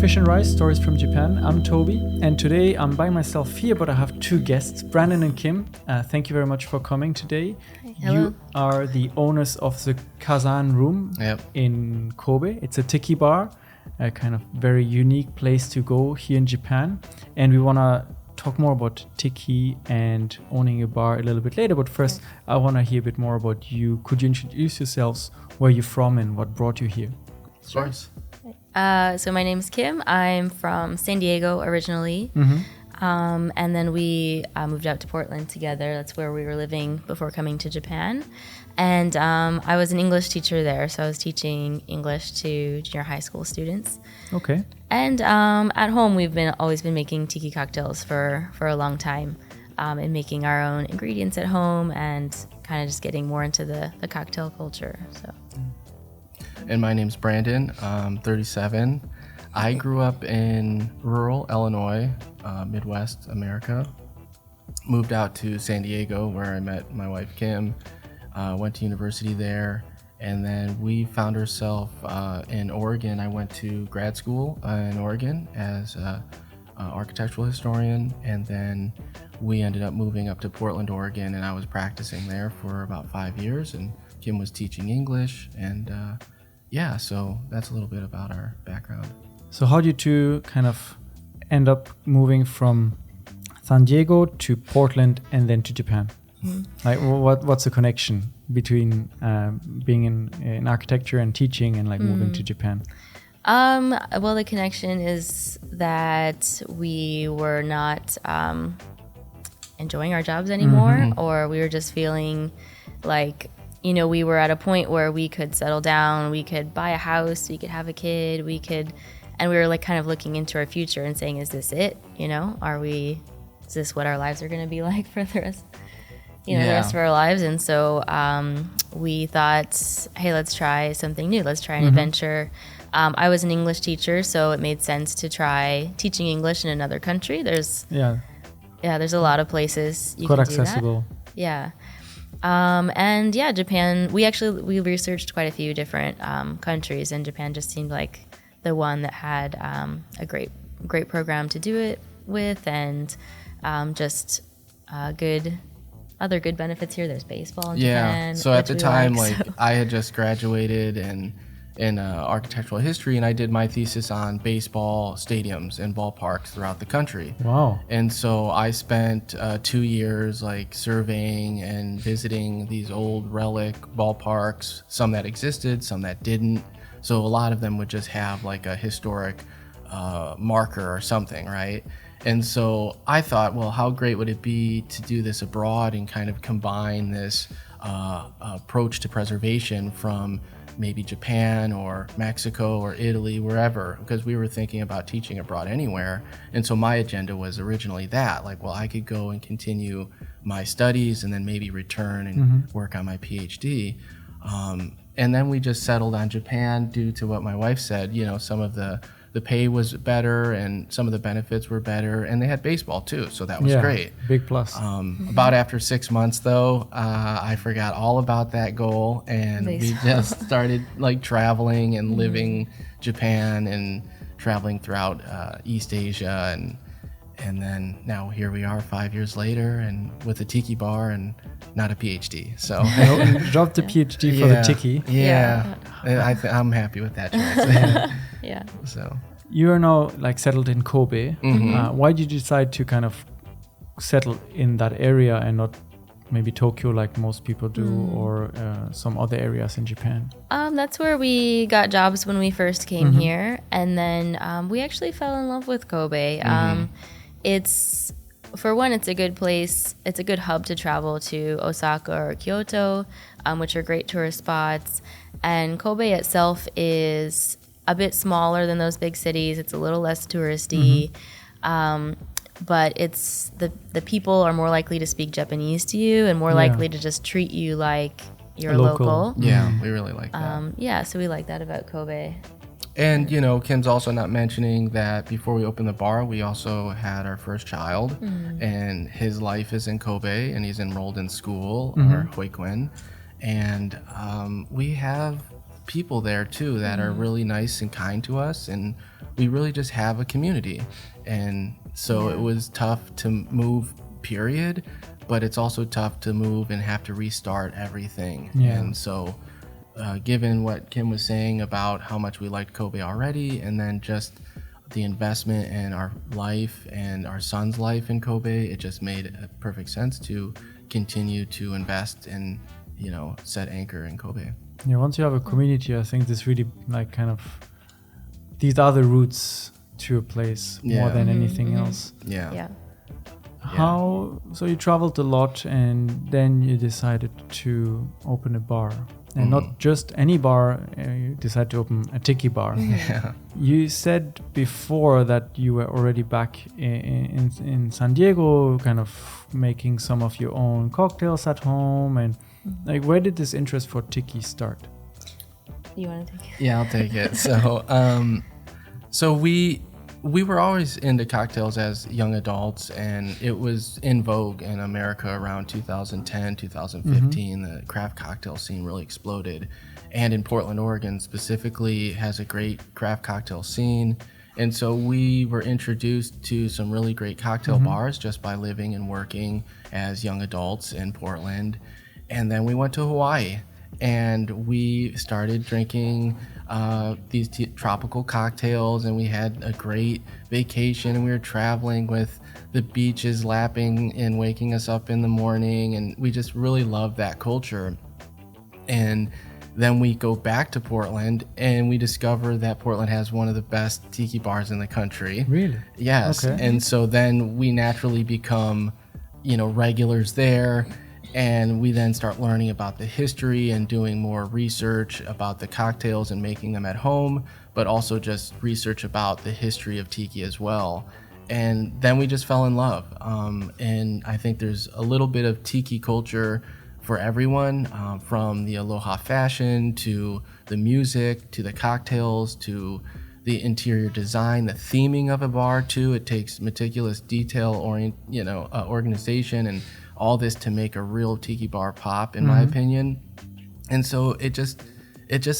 Fish and Rice, Stories from Japan. I'm Toby, and today I'm by myself here, but I have two guests, Brandon and Kim. Thank you very much for coming today. Hello. You are the owners of the Kazan room in Kobe. It's a tiki bar, a kind of very unique place to go here in Japan. And we want to talk more about tiki and owning a bar a little bit later. But first, I want to hear a bit more about you. Could you introduce yourselves, where you're from and what brought you here? Sure. So my name is Kim. I'm from San Diego originally. And then we moved out to Portland together. That's where we were living before coming to Japan. And I was an English teacher there. So I was teaching English to junior high school students. Okay. And at home, we've always been making tiki cocktails for a long time, and making our own ingredients at home and kind of just getting more into the cocktail culture. So. And my name's Brandon. I'm 37. I grew up in rural Illinois, Midwest America. Moved out to San Diego where I met my wife Kim. Went to university there. And then we found ourselves in Oregon. I went to grad school in Oregon as an architectural historian. And then we ended up moving up to Portland, Oregon. And I was practicing there for about 5 years. And Kim was teaching English. And so that's a little bit about our background. So how did you two kind of end up moving from San Diego to Portland and then to Japan? Like, what's the connection between being in architecture and teaching and like moving to Japan? Well, the connection is that we were not enjoying our jobs anymore, or we were just feeling like, we were at a point where we could settle down, we could buy a house, we could have a kid, and we were like kind of looking into our future and saying, is this it? Is this what our lives are going to be like for the rest of our lives? And so we thought, hey, let's try something new. Let's try an adventure. I was an English teacher, so it made sense to try teaching English in another country. There's a lot of places you quite can accessible. Do that. Yeah. Japan, we researched quite a few different countries, and Japan just seemed like the one that had a great program to do it with, and just other good benefits here. There's baseball in Japan. So at the time, I had just graduated in architectural history, and I did my thesis on baseball stadiums and ballparks throughout the country. Wow. And so I spent 2 years like surveying and visiting these old relic ballparks, some that existed, some that didn't. So a lot of them would just have like a historic marker or something, right? And so I thought, well, how great would it be to do this abroad and kind of combine this approach to preservation from maybe Japan or Mexico or Italy, wherever, because we were thinking about teaching abroad anywhere. And so my agenda was originally that, like, well, I could go and continue my studies and then maybe return and work on my PhD. And then we just settled on Japan due to what my wife said. Some of the pay was better and some of the benefits were better, and they had baseball too, so that was great. Big plus. About after 6 months though, I forgot all about that goal, and we just started like traveling and living Japan and traveling throughout East Asia, and then now here we are 5 years later and with a tiki bar and not a PhD. So dropped the PhD for the tiki. I'm happy with that choice. Yeah. So you are now like settled in Kobe. Why did you decide to kind of settle in that area and not maybe Tokyo like most people do, or some other areas in Japan? That's where we got jobs when we first came here, and then we actually fell in love with Kobe. It's, for one, it's a good place. It's a good hub to travel to Osaka or Kyoto, which are great tourist spots. And Kobe itself is a bit smaller than those big cities. It's a little less touristy. But it's the people are more likely to speak Japanese to you and more likely to just treat you like you're a local. Yeah, we really like that. So we like that about Kobe. And, Kim's also not mentioning that before we opened the bar, we also had our first child, and his life is in Kobe, and he's enrolled in school, or Hoikuen. And we have people there too that are really nice and kind to us, and we really just have a community. And so it was tough to move, period, but it's also tough to move and have to restart everything. And so given what Kim was saying about how much we liked Kobe already, and then just the investment in our life and our son's life in Kobe, it just made perfect sense to continue to invest and, you know, set anchor in Kobe. Yeah, once you have a community, I think this really like kind of, these are the roots to a place more than anything else. How, so you traveled a lot and then you decided to open a bar. And not just any bar, you decided to open a tiki bar. You said before that you were already back in San Diego, kind of making some of your own cocktails at home. And like, where did this interest for tiki start? You want to take it? Yeah, I'll take it. So we were always into cocktails as young adults, and it was in vogue in America around 2010, 2015. The craft cocktail scene really exploded. And in Portland, Oregon specifically has a great craft cocktail scene. And so we were introduced to some really great cocktail bars just by living and working as young adults in Portland. And then we went to Hawaii and we started drinking these tropical cocktails, and we had a great vacation, and we were traveling with the beaches lapping and waking us up in the morning, and we just really loved that culture. And then we go back to Portland and we discover that Portland has one of the best tiki bars in the country. Really? Yes. Okay. And so then we naturally become, you know, regulars there. And we then start learning about the history and doing more research about the cocktails and making them at home, but also just research about the history of tiki as well. And then we just fell in love. And I think there's a little bit of tiki culture for everyone, from the aloha fashion to the music to the cocktails to the interior design, the theming of a bar too. It takes meticulous detail, organization, and all this to make a real tiki bar pop, in my opinion. And so it just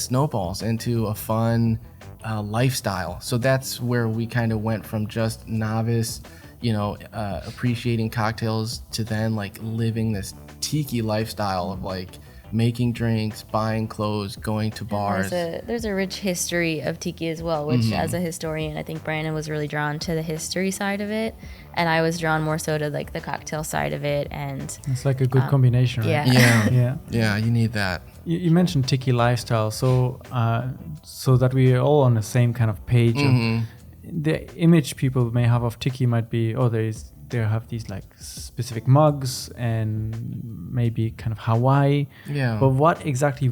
snowballs into a fun lifestyle. So that's where we kind of went from just novice, appreciating cocktails to then like living this tiki lifestyle of like making drinks, buying clothes, going to bars. There's a rich history of tiki as well, which as a historian, I think Brandon was really drawn to the history side of it, and I was drawn more so to like the cocktail side of it. And it's like a good combination, right? Yeah, you need that. You mentioned tiki lifestyle, so that we are all on the same kind of page. The image people may have of tiki might be, they have these like specific mugs and maybe kind of Hawaii. Yeah. But what exactly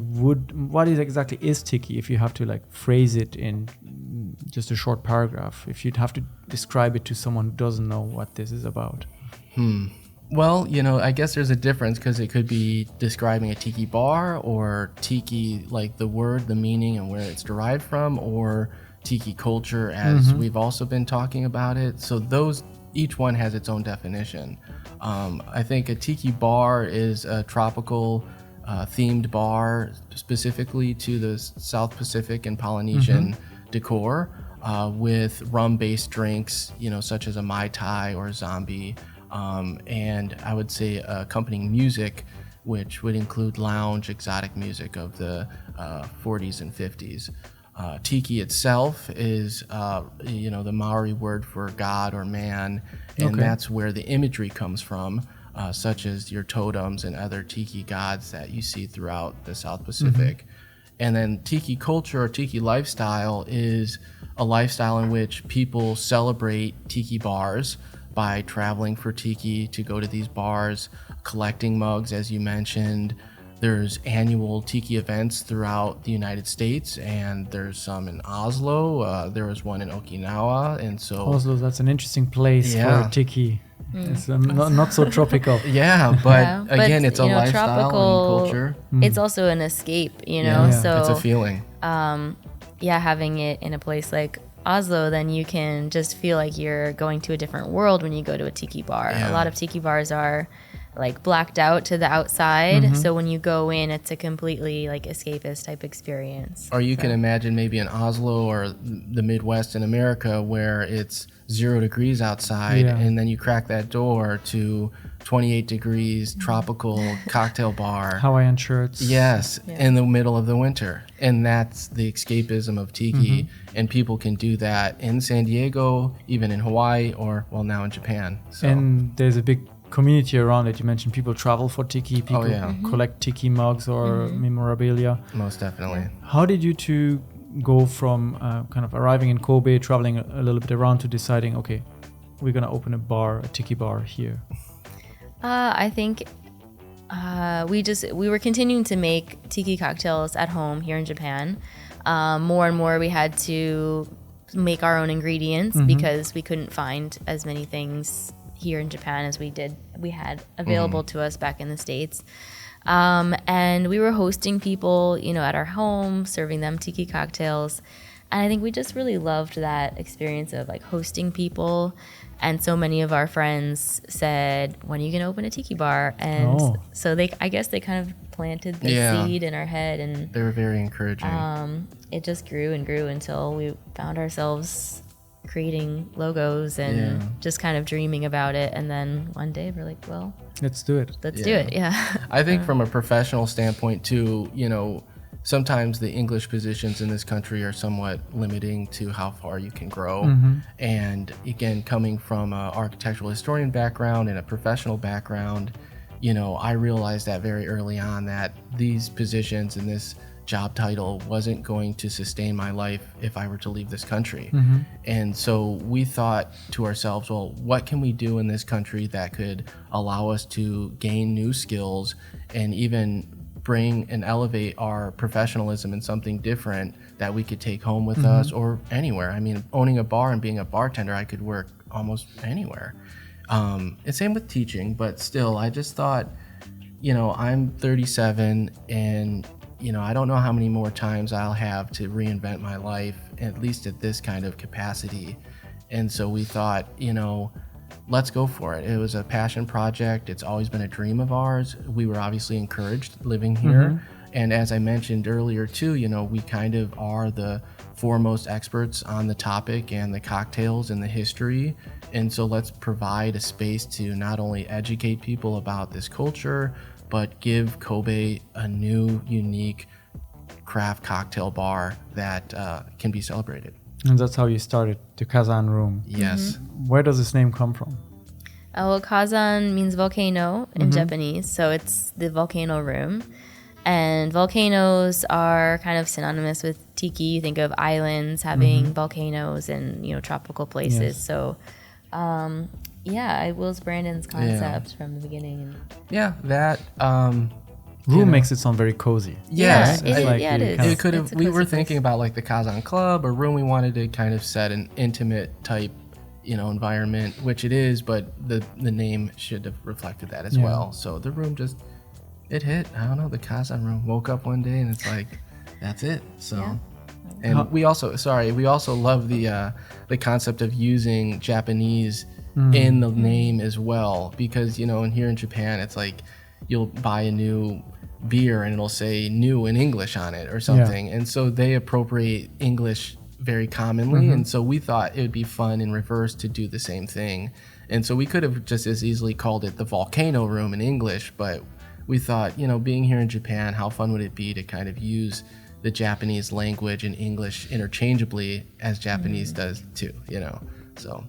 is tiki, if you have to like phrase it in just a short paragraph, if you'd have to describe it to someone who doesn't know what this is about? Well, I guess there's a difference, because it could be describing a tiki bar, or tiki, like the word, the meaning and where it's derived from, or tiki culture as we've also been talking about it. So each one has its own definition. I think a tiki bar is a tropical themed bar specifically to the South Pacific and Polynesian decor, with rum-based drinks, such as a Mai Tai or a Zombie. And I would say accompanying music, which would include lounge, exotic music of the 40s and 50s. Tiki itself is, the Maori word for God or man, and that's where the imagery comes from, such as your totems and other tiki gods that you see throughout the South Pacific. And then tiki culture or tiki lifestyle is a lifestyle in which people celebrate tiki bars by traveling for tiki to go to these bars, collecting mugs, as you mentioned. There's annual tiki events throughout the United States, and there's some in Oslo. There was one in Okinawa, and so Oslo, that's an interesting place for tiki. It's not so tropical. But again, it's a lifestyle and culture. It's also an escape, so it's a feeling. Having it in a place like Oslo, then you can just feel like you're going to a different world when you go to a tiki bar. A lot of tiki bars are like blacked out to the outside. So when you go in, it's a completely like escapist type experience. Or you can imagine maybe in Oslo or the Midwest in America where it's 0 degrees outside, and then you crack that door to 28 degrees tropical cocktail bar, Hawaiian shirts. Yes, in the middle of the winter. And that's the escapism of Tiki. And people can do that in San Diego, even in Hawaii, or well, now in Japan. So. And there's a big community around it. You mentioned people travel for Tiki, people collect Tiki mugs or memorabilia. Most definitely. How did you two go from kind of arriving in Kobe, traveling a little bit around, to deciding, okay, we're going to open a Tiki bar here? I think we were continuing to make Tiki cocktails at home here in Japan. More and more we had to make our own ingredients because we couldn't find as many things here in Japan as we had available to us back in the States. And we were hosting people, at our home, serving them Tiki cocktails. And I think we just really loved that experience of like hosting people. And so many of our friends said, when are you going to open a Tiki bar? And so I guess they kind of planted the seed in our head, and they were very encouraging. It just grew and grew until we found ourselves creating logos and just kind of dreaming about it. And then one day we're like, well, let's do it. Let's do it. Yeah. I think from a professional standpoint too, sometimes the English positions in this country are somewhat limiting to how far you can grow. And again, coming from an architectural historian background and a professional background, I realized that very early on that these positions and this job title wasn't going to sustain my life if I were to leave this country. And so we thought to ourselves, well, what can we do in this country that could allow us to gain new skills and even bring and elevate our professionalism in something different that we could take home with us or anywhere. I mean, owning a bar and being a bartender, I could work almost anywhere. And same with teaching, but still, I just thought, I'm 37 and, I don't know how many more times I'll have to reinvent my life, at least at this kind of capacity. And so we thought, let's go for it. It was a passion project. It's always been a dream of ours. We were obviously encouraged living here. And as I mentioned earlier too, we kind of are the foremost experts on the topic and the cocktails and the history. And so let's provide a space to not only educate people about this culture, but give Kobe a new, unique craft cocktail bar that can be celebrated. And that's how you started the Kazan room. Yes. Where does this name come from? Well, Kazan means volcano in Japanese, so it's the volcano room. And volcanoes are kind of synonymous with Tiki. You think of islands having volcanoes and, tropical places. Yes. So, it was Brandon's concept from the beginning. Yeah, that... room makes it sound very cozy. Yes, it is. It could have. We were thinking about like the Kazan Club, a room we wanted to kind of set an intimate type, environment, which it is, but the name should have reflected that as well. So the room it hit. I don't know, the Kazan room. Woke up one day and it's like, that's it. So, and we also love the concept of using Japanese in the name as well, because here in Japan it's like you'll buy a new beer and it'll say new in English on it or something. And so they appropriate English very commonly. And so we thought it would be fun in reverse to do the same thing. And so we could have just as easily called it the volcano room in English, but we thought, being here in Japan, how fun would it be to kind of use the Japanese language and English interchangeably as Japanese does too, so.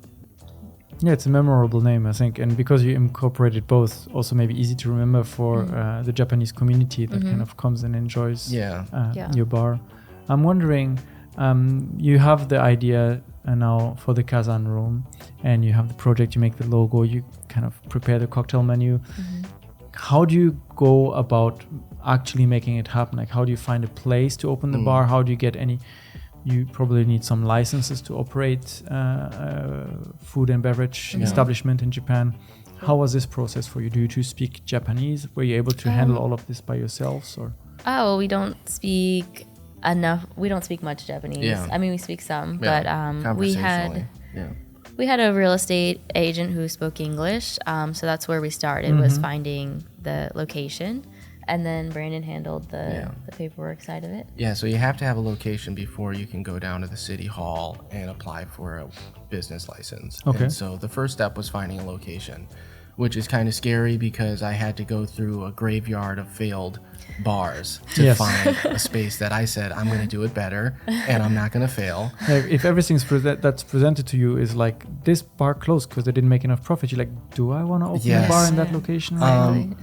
Yeah, it's a memorable name, I think. And because you incorporated both, also maybe easy to remember for the Japanese community that kind of comes and enjoys your bar. I'm wondering, you have the idea now for the Kazan room, and you have the project, you make the logo, you kind of prepare the cocktail menu. How do you go about actually making it happen? Like, how do you find a place to open the bar? How do you get you probably need some licenses to operate food and beverage establishment in Japan. How was this process for you? Do you two speak Japanese? Were you able to handle all of this by yourselves, or? Oh, we don't speak enough. We don't speak much Japanese. I mean, we speak some, but we had We had a real estate agent who spoke English, so that's where we started, was finding the location. And then Brandon handled the paperwork side of it. Yeah, so you have to have a location before you can go down to the city hall and apply for a business license. Okay. And so the first step was finding a location, which is kind of scary because I had to go through a graveyard of failed bars to find a space that I said, I'm going to do it better and I'm not going to fail. Like if everything's that's presented to you is like, this bar closed because they didn't make enough profit, you're like, do I want to open a bar in that location?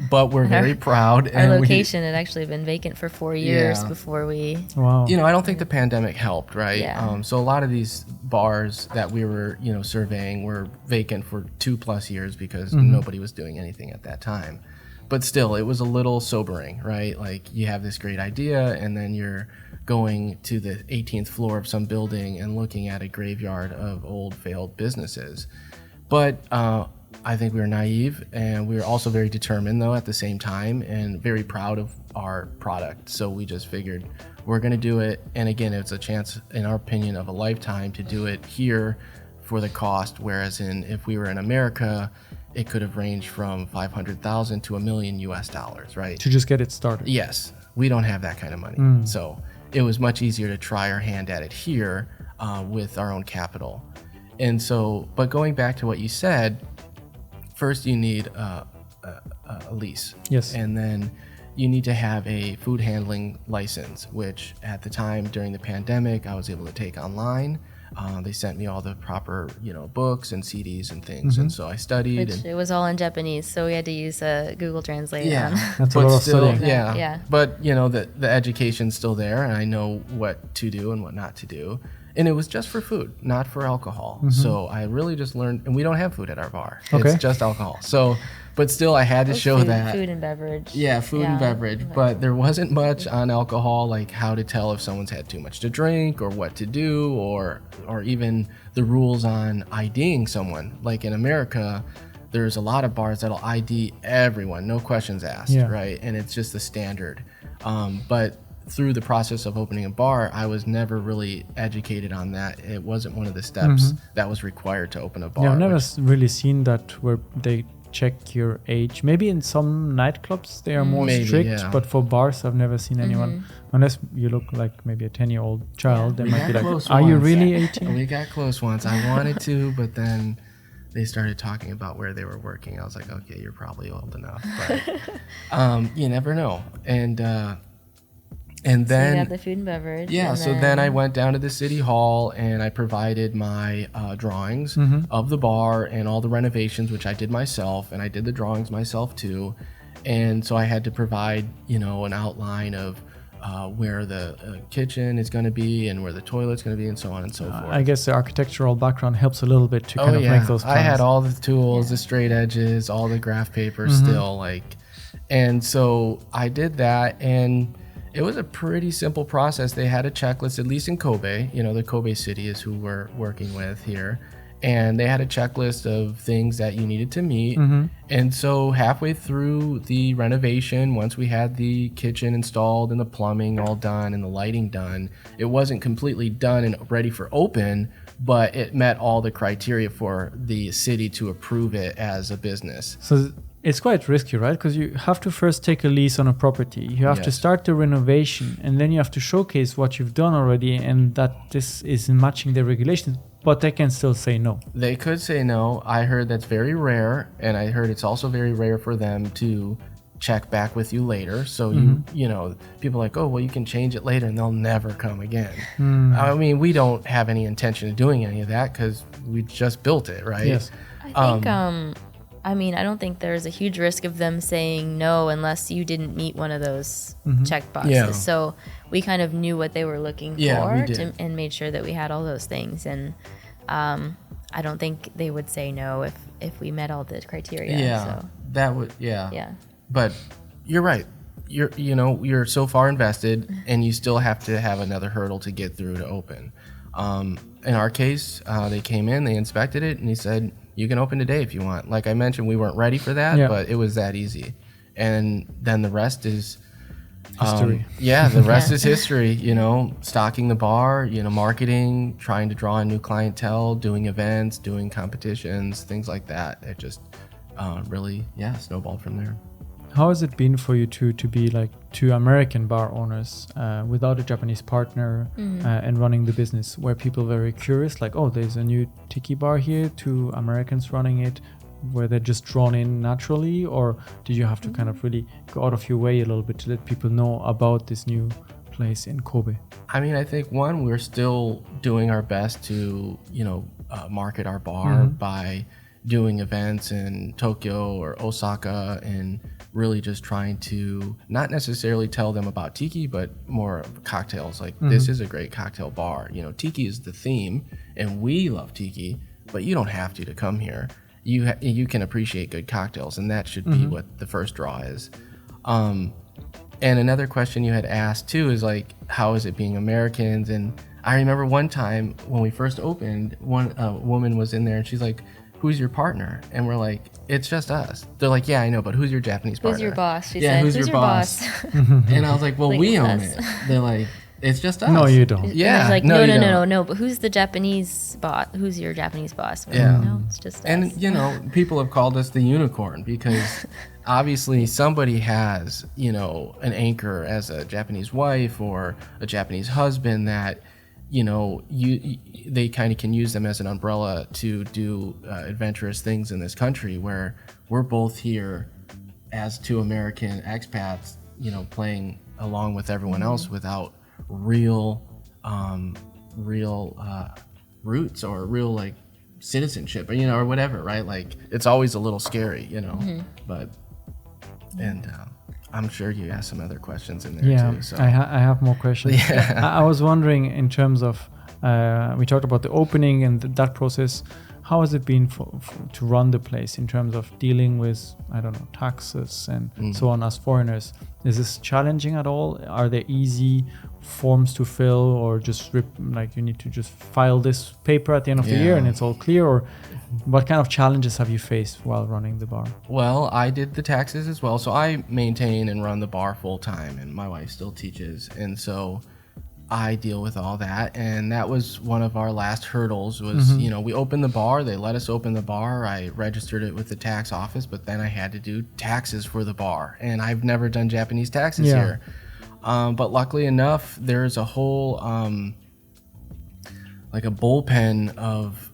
But we're very proud. Our location had actually been vacant for 4 years before we... Wow. You know, I don't think the pandemic helped, right? Yeah. So a lot of these bars that we were, surveying were vacant for 2+ years because nobody was doing anything at that time. But still, it was a little sobering, right? Like you have this great idea and then you're going to the 18th floor of some building and looking at a graveyard of old failed businesses. But I think we were naive and we were also very determined though at the same time and very proud of our product. So we just figured we're going to do it. And again, it's a chance, in our opinion, of a lifetime to do it here for the cost. Whereas if we were in America, it could have ranged from $500,000 to $1 million, right? To just get it started. Yes, we don't have that kind of money. So it was much easier to try our hand at it here with our own capital. And so, but going back to what you said, first you need a lease. Yes. And then you need to have a food handling license, which at the time during the pandemic, I was able to take online. They sent me all the proper, books and CDs and things. And so I studied. Which it was all in Japanese, so we had to use a Google Translate. Yeah. That's a lot of studying. Yeah. But, the education's still there and I know what to do and what not to do. And it was just for food, not for alcohol. So I really just learned, and we don't have food at our bar. Okay. It's just alcohol. So, but still I had to show that. Food and beverage. Yeah, food and beverage. But there wasn't much on alcohol, like how to tell if someone's had too much to drink or what to do, or even the rules on IDing someone. Like in America, there's a lot of bars that'll ID everyone, no questions asked, right? And it's just the standard. But through the process of opening a bar, I was never really educated on that. It wasn't one of the steps that was required to open a bar. Yeah, I've never really seen that where they check your age. Maybe in some nightclubs they are more strict, but for bars I've never seen anyone, unless you look like maybe a 10-year-old child, they might be like, are you really 18? We got close once. I wanted to, but then they started talking about where they were working. I was like, okay, you're probably old enough, but you never know. And then so you got the food and beverage. Yeah, so then I went down to the city hall and I provided my drawings of the bar and all the renovations, which I did myself, and I did the drawings myself too. And so I had to provide, an outline of where the kitchen is going to be and where the toilet's going to be and so on and so forth. I guess the architectural background helps a little bit to kind of make those plans. I had all the tools, the straight edges, all the graph paper still, and so I did that, and it was a pretty simple process. They had a checklist, at least in Kobe. The Kobe city is who we're working with here. And they had a checklist of things that you needed to meet. And so halfway through the renovation, once we had the kitchen installed and the plumbing all done and the lighting done, it wasn't completely done and ready for open, but it met all the criteria for the city to approve it as a business. So it's quite risky, right? Because you have to first take a lease on a property. You have to start the renovation, and then you have to showcase what you've done already and that this is matching the regulations. But they can still say no. They could say no. I heard that's very rare, and I heard it's also very rare for them to check back with you later. So people are like, oh, well, you can change it later, and they'll never come again. I mean, we don't have any intention of doing any of that because we just built it, right? Yes. I think I don't think there's a huge risk of them saying no unless you didn't meet one of those check boxes. Yeah. So we kind of knew what they were looking for and made sure that we had all those things. And I don't think they would say no if we met all the criteria. Yeah, so. that would, yeah. But you're right. You're so far invested, and you still have to have another hurdle to get through to open. In our case, they came in, they inspected it, and he said, you can open today if you want. Like I mentioned, we weren't ready for that, but it was that easy. And then the rest is History. The rest is history, stocking the bar, marketing, trying to draw in new clientele, doing events, doing competitions, things like that. It just really, snowballed from there. How has it been for you to be like two American bar owners without a Japanese partner and running the business, where people are very curious, like, oh, there's a new tiki bar here, two Americans running it, were they just drawn in naturally, or did you have to kind of really go out of your way a little bit to let people know about this new place in Kobe? I mean, I think we're still doing our best to, market our bar by doing events in Tokyo or Osaka, and really just trying to not necessarily tell them about tiki, but more cocktails. Like, this is a great cocktail bar. Tiki is the theme, and we love tiki, but you don't have to come here. You can appreciate good cocktails, and that should be what the first draw is. And another question you had asked too is like, how is it being Americans? And I remember one time when we first opened, one woman was in there and she's like, who's your partner? And we're like, it's just us. They're like, yeah, I know, but who's your Japanese partner? Who's your boss? She said, who's your boss? And I was like, well, Like, we own us. it. They're like, it's just us. No, you don't. Yeah. Like, no, no. But who's the Japanese boss? Who's your Japanese boss? We're Yeah. like, no, it's just us. And, people have called us the unicorn because obviously somebody has, an anchor as a Japanese wife or a Japanese husband that, they kind of can use them as an umbrella to do adventurous things in this country, where we're both here as two American expats, playing along with everyone else without real roots or real like citizenship, or or whatever, right? Like, it's always a little scary, but I'm sure you asked some other questions in there too. So I have more questions. I was wondering, in terms of we talked about the opening and that process. How has it been to run the place in terms of dealing with, I don't know, taxes and so on as foreigners? Is this challenging at all? Are there easy forms to fill, or just like you need to just file this paper at the end of the year and it's all clear? Or what kind of challenges have you faced while running the bar? Well, I did the taxes as well. So I maintain and run the bar full time, and my wife still teaches. And so I deal with all that, and that was one of our last hurdles was, we opened the bar, they let us open the bar, I registered it with the tax office, but then I had to do taxes for the bar, and I've never done Japanese taxes here. But luckily enough, there's a whole, like a bullpen of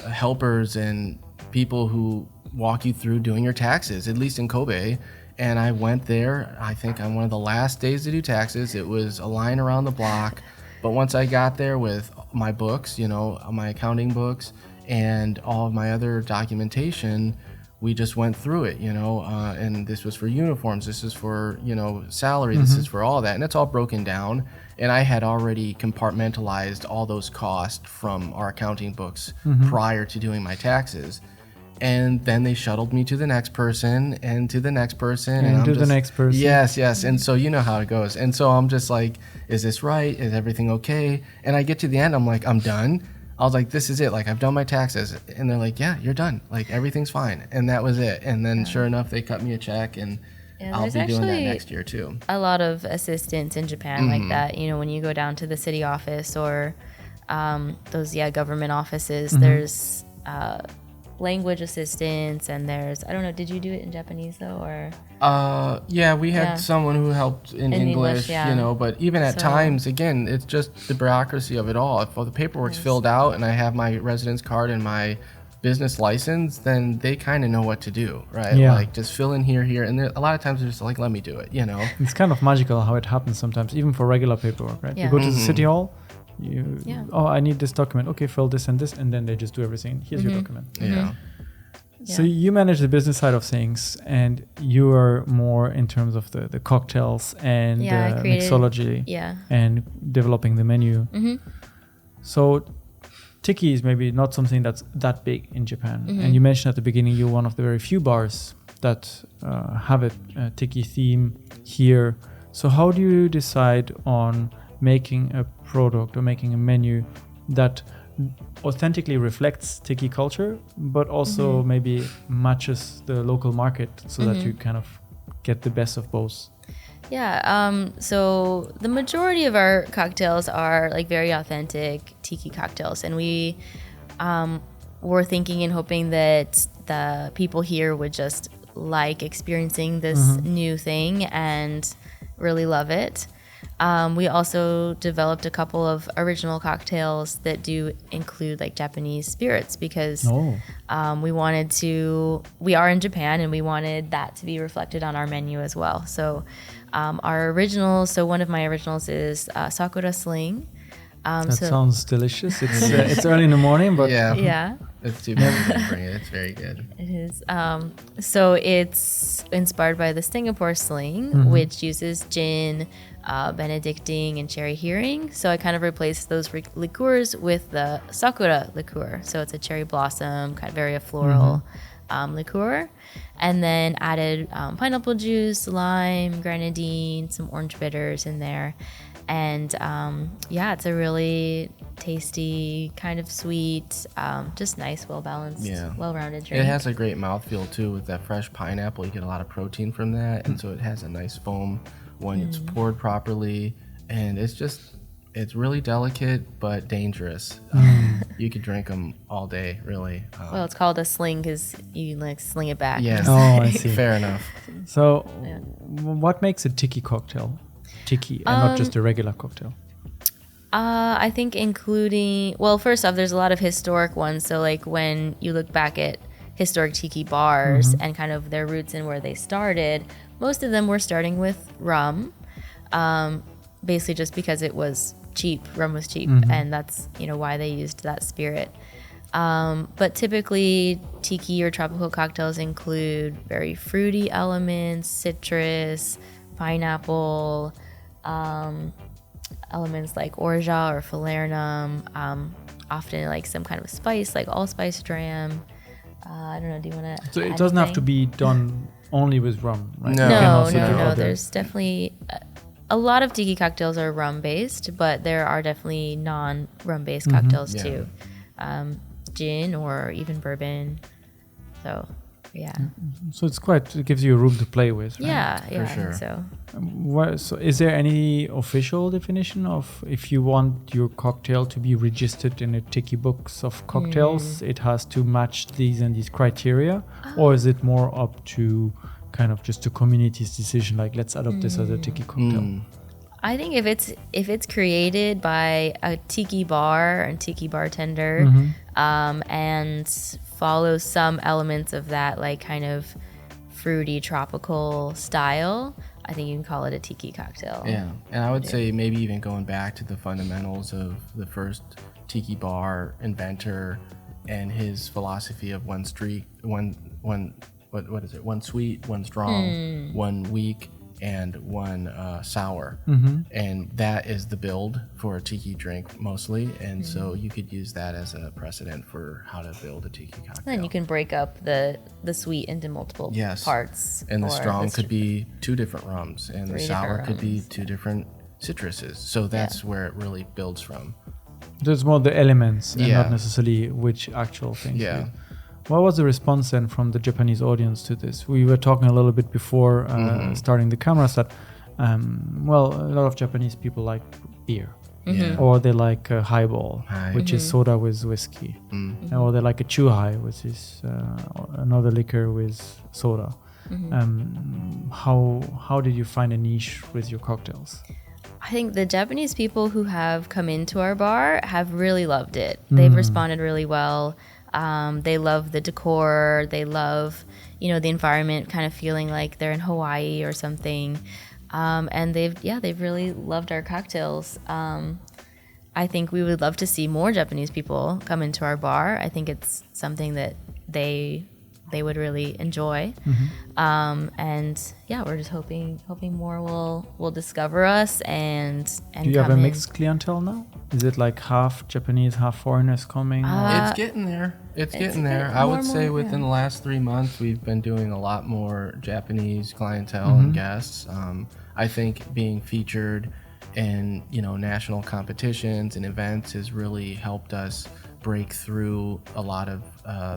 helpers and people who walk you through doing your taxes, at least in Kobe. And I went there, I think on one of the last days to do taxes. It was a line around the block. But once I got there with my books, my accounting books and all of my other documentation, we just went through it, and this was for uniforms, this is for, salary, this is for all that. And it's all broken down. And I had already compartmentalized all those costs from our accounting books prior to doing my taxes. And then they shuttled me to the next person and to the next person. And to the next person. Yes. And so you know how it goes. And so I'm just like, is this right? Is everything okay? And I get to the end, I'm like, I'm done. I was like, this is it. Like, I've done my taxes. And they're like, yeah, you're done. Like, everything's fine. And that was it. And then sure enough, they cut me a check, and I'll be doing that next year too. A lot of assistance in Japan like that. When you go down to the city office or those government offices, there's language assistance, and there's, I don't know, did you do it in Japanese though, or? We had someone who helped in English, but even at times, again, it's just the bureaucracy of it all. If all the paperwork's filled out and I have my residence card and my business license, then they kind of know what to do, right? Like, just fill in here, and a lot of times they're just like, let me do it, It's kind of magical how it happens sometimes, even for regular paperwork, right? You go to the city hall, I need this document, okay, fill this, and then they just do everything. Here's your document. So you manage the business side of things, and you are more in terms of the cocktails and mixology and developing the menu. So Tiki is maybe not something that's that big in Japan. And you mentioned at the beginning you're one of the very few bars that have a Tiki theme here. So how do you decide on making a product or making a menu that authentically reflects Tiki culture, but also maybe matches the local market, so that you kind of get the best of both? Yeah. So the majority of our cocktails are like very authentic tiki cocktails, and we were thinking and hoping that the people here would just like experiencing this new thing and really love it. We also developed a couple of original cocktails that do include like Japanese spirits because we are in Japan and we wanted that to be reflected on our menu as well. So our originals, so one of my originals is Sakura Sling. That sounds delicious. It's early in the morning, but yeah. It's too bad to bring it. It's very good. It is. So it's inspired by the Singapore Sling, which uses gin, Benedictine, and cherry hearing. So I kind of replaced those liqueurs with the Sakura liqueur. So it's a cherry blossom, kind of very floral liqueur. And then added pineapple juice, lime, grenadine, some orange bitters in there. And it's a really tasty, kind of sweet, just nice, well-balanced, well-rounded drink. It has a great mouthfeel, too, with that fresh pineapple. You get a lot of protein from that, and so it has a nice foam when it's poured properly. And it's really delicate, but dangerous. You could drink them all day, really. Well, it's called a sling because you like sling it back. Yes. Oh, I see. Fair enough. So what makes a tiki cocktail tiki and not just a regular cocktail? I think including, first off, there's a lot of historic ones. So like when you look back at historic tiki bars and kind of their roots and where they started, most of them were starting with rum, basically just because it was cheap. Rum was cheap, and that's why they used that spirit. But typically, tiki or tropical cocktails include very fruity elements, citrus, pineapple, elements like orgeat or falernum, often like some kind of spice, like allspice dram. I don't know. Do you want to? So it doesn't have to be done only with rum, right? No. There's definitely a lot of tiki cocktails are rum based, but there are definitely non-rum based cocktails too, gin or even bourbon. So yeah. So it gives you a room to play with, right? Yeah, For sure. So is there any official definition of if you want your cocktail to be registered in a tiki books of cocktails, it has to match these and these criteria? Or is it more up to kind of just the community's decision, like let's adopt this as a tiki cocktail? I think if it's created by a tiki bar and tiki bartender, and follows some elements of that like kind of fruity tropical style, I think you can call it a tiki cocktail. Yeah, and I would say maybe even going back to the fundamentals of the first tiki bar inventor and his philosophy of one sweet, one strong, one weak, and one sour. And that is the build for a tiki drink mostly, and so you could use that as a precedent for how to build a tiki cocktail. Then you can break up the sweet into multiple parts. And the strong could be 2 different rums, and the sour could be 2 different citruses. So that's where it really builds from. There's more the elements and not necessarily which actual things. Yeah. What was the response then from the Japanese audience to this? We were talking a little bit before starting the cameras that, a lot of Japanese people like beer. Or they like highball, which is soda with whiskey. Or they like a chuhai, which is another liquor with soda. How did you find a niche with your cocktails? I think the Japanese people who have come into our bar have really loved it. They've responded really well. They love the decor. They love, the environment, kind of feeling like they're in Hawaii or something. And they've really loved our cocktails. I think we would love to see more Japanese people come into our bar. I think it's something that they would really enjoy. We're just hoping more will discover us and do you have a mixed clientele now? Is it like half Japanese, half foreigners coming? It's getting there. It's getting there. I would say within the last 3 months, we've been doing a lot more Japanese clientele and guests. I think being featured in national competitions and events has really helped us break through a lot of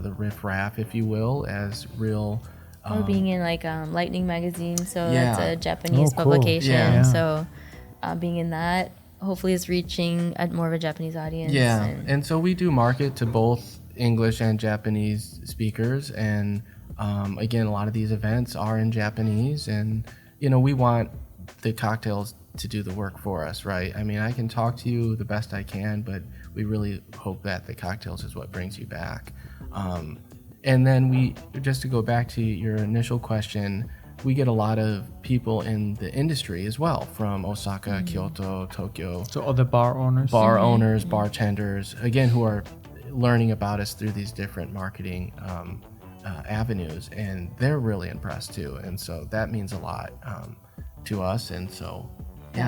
the riffraff, if you will, as real Or being in like Lightning magazine, so Yeah. that's a Japanese Oh, cool. publication. Yeah. So being in that, hopefully, is reaching more of a Japanese audience. Yeah, and so we do market to both English and Japanese speakers, and again, a lot of these events are in Japanese, and we want the cocktails to do the work for us, right? I mean, I can talk to you the best I can, but we really hope that the cocktails is what brings you back. And then just to go back to your initial question, we get a lot of people in the industry as well, from Osaka, Kyoto, Tokyo. So other bar owners. Owners, bartenders, again, who are learning about us through these different marketing avenues, and they're really impressed too. And so that means a lot to us. And so,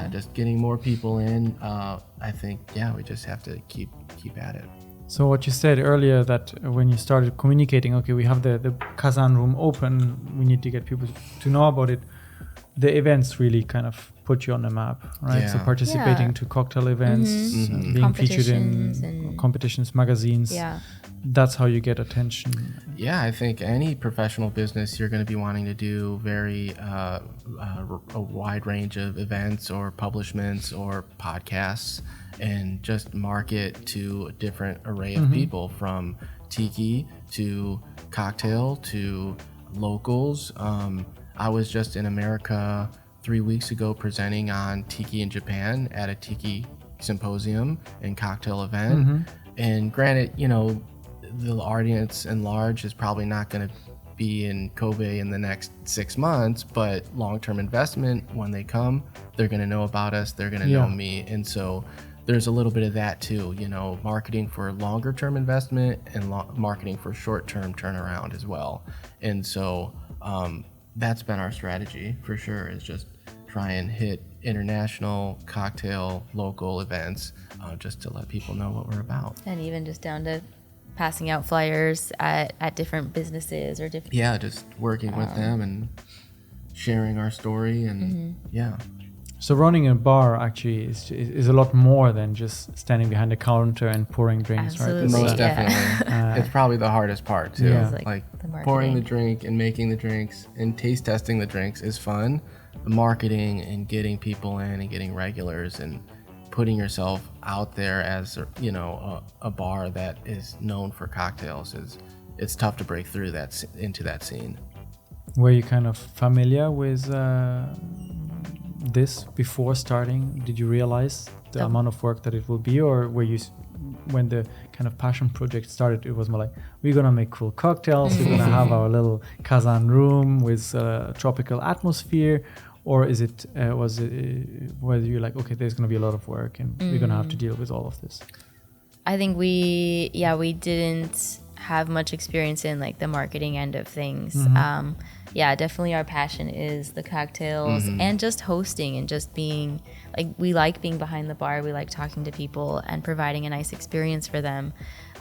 just getting more people in. I think, we just have to keep at it. So what you said earlier, that when you started communicating, okay, we have the Kazan room open, we need to get people to know about it. The events really kind of put you on the map, right? Yeah. So participating to cocktail events, being featured in competitions, magazines. Yeah. That's how you get attention. Yeah, I think any professional business, you're going to be wanting to do very a wide range of events or publishments or podcasts, and just market to a different array of people, from tiki to cocktail to locals. I was just in America 3 weeks ago presenting on Tiki in Japan at a Tiki symposium and cocktail event. And granted, the audience in large is probably not going to be in Kobe in the next 6 months, but long-term investment, when they come, they're going to know about us, they're going to know me. And so there's a little bit of that too, marketing for longer term investment and marketing for short term turnaround as well. And so that's been our strategy for sure, is just try and hit international cocktail local events, just to let people know what we're about. And even just down to passing out flyers at different businesses or different. Yeah, just working with them and sharing our story, and So running a bar actually is a lot more than just standing behind a counter and pouring drinks, Absolutely. right? Most definitely. It's probably the hardest part too. Yeah. Like the pouring the marketing. drink and making the drinks and taste testing the drinks is fun. The marketing and getting people in and getting regulars and putting yourself out there as a bar that is known for cocktails it's tough to break through into that scene. Were you kind of familiar with this before starting? Did you realize the amount of work that it will be, or were you, when the kind of passion project started, it was more like, we're gonna make cool cocktails, we're gonna have our little Kazan room with a tropical atmosphere, or was it whether you're like, okay, there's gonna be a lot of work and we're gonna have to deal with all of this? I think we didn't have much experience in like the marketing end of things. Definitely our passion is the cocktails and just hosting and just being like, we like being behind the bar, we like talking to people and providing a nice experience for them.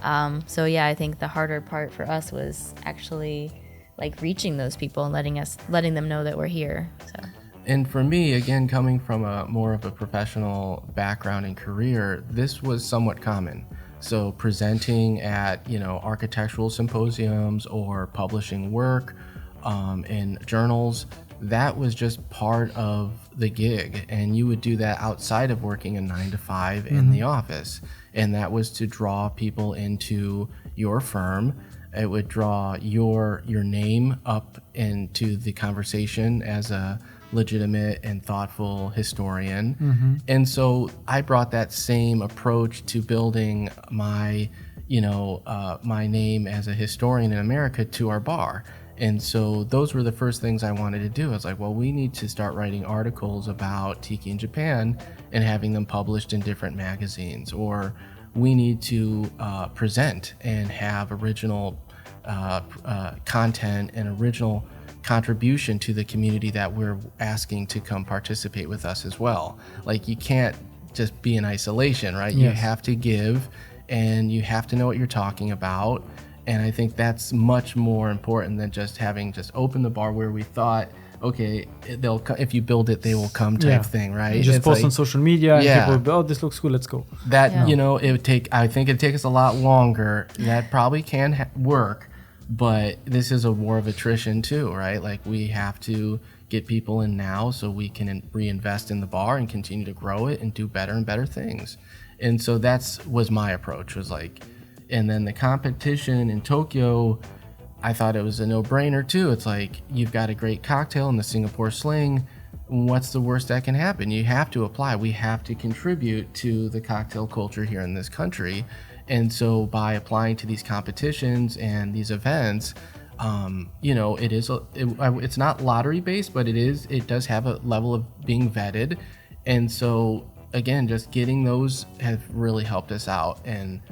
I think the harder part for us was actually like reaching those people and letting them know that we're here. So. And for me, again, coming from a more of a professional background and career, this was somewhat common. So presenting at, architectural symposiums or publishing work in journals, that was just part of the gig. And you would do that outside of working a 9 to 5 in the office. And that was to draw people into your firm. It would draw your name up into the conversation as a legitimate and thoughtful historian. And so I brought that same approach to building my name as a historian in America to our bar. And so those were the first things I wanted to do. I was like, well, we need to start writing articles about Tiki in Japan and having them published in different magazines, or we need to present and have original content and original contribution to the community that we're asking to come participate with us as well. Like, you can't just be in isolation, right? Yes. You have to give, and you have to know what you're talking about. And I think that's much more important than just having open the bar where we thought, okay, they'll if you build it, they will come type thing, right? You just It's post like, on social media and Yeah. people will be, oh, this looks cool, let's go. that, I think it'd take us a lot longer. That probably can work, But this is a war of attrition too, right? Like we have to get people in now so we can reinvest in the bar and continue to grow it and do better and better things. And so was my approach, was like, and then the competition in Tokyo, I thought it was a no-brainer too. It's like, you've got a great cocktail in the Singapore Sling. What's the worst that can happen? You have to apply. We have to contribute to the cocktail culture here in this country. And so by applying to these competitions and these events, it's not lottery based, but it does have a level of being vetted. And so again, just getting those have really helped us out. And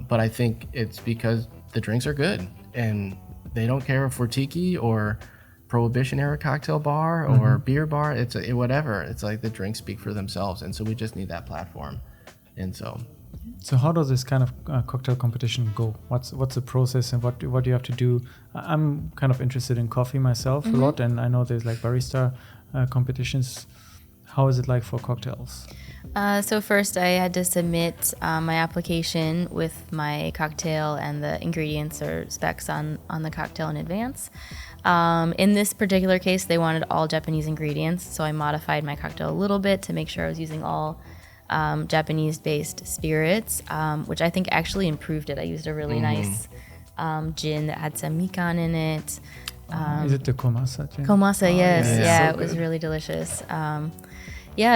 but I think it's because the drinks are good and they don't care if we're tiki or Prohibition era cocktail bar or beer bar. It's whatever. It's like the drinks speak for themselves, and so we just need that platform. And so how does this kind of cocktail competition go? What's the process, and what do you have to do? I'm kind of interested in coffee myself a lot, and I know there's like barista competitions. How is it like for cocktails? So first I had to submit my application with my cocktail and the ingredients or specs on the cocktail in advance. In this particular case, they wanted all Japanese ingredients, so I modified my cocktail a little bit to make sure I was using all Japanese-based spirits, which I think actually improved it. I used a really nice gin that had some mikan in it. Is it the Komasa gin? Komasa, yes. Yeah, so it was really delicious.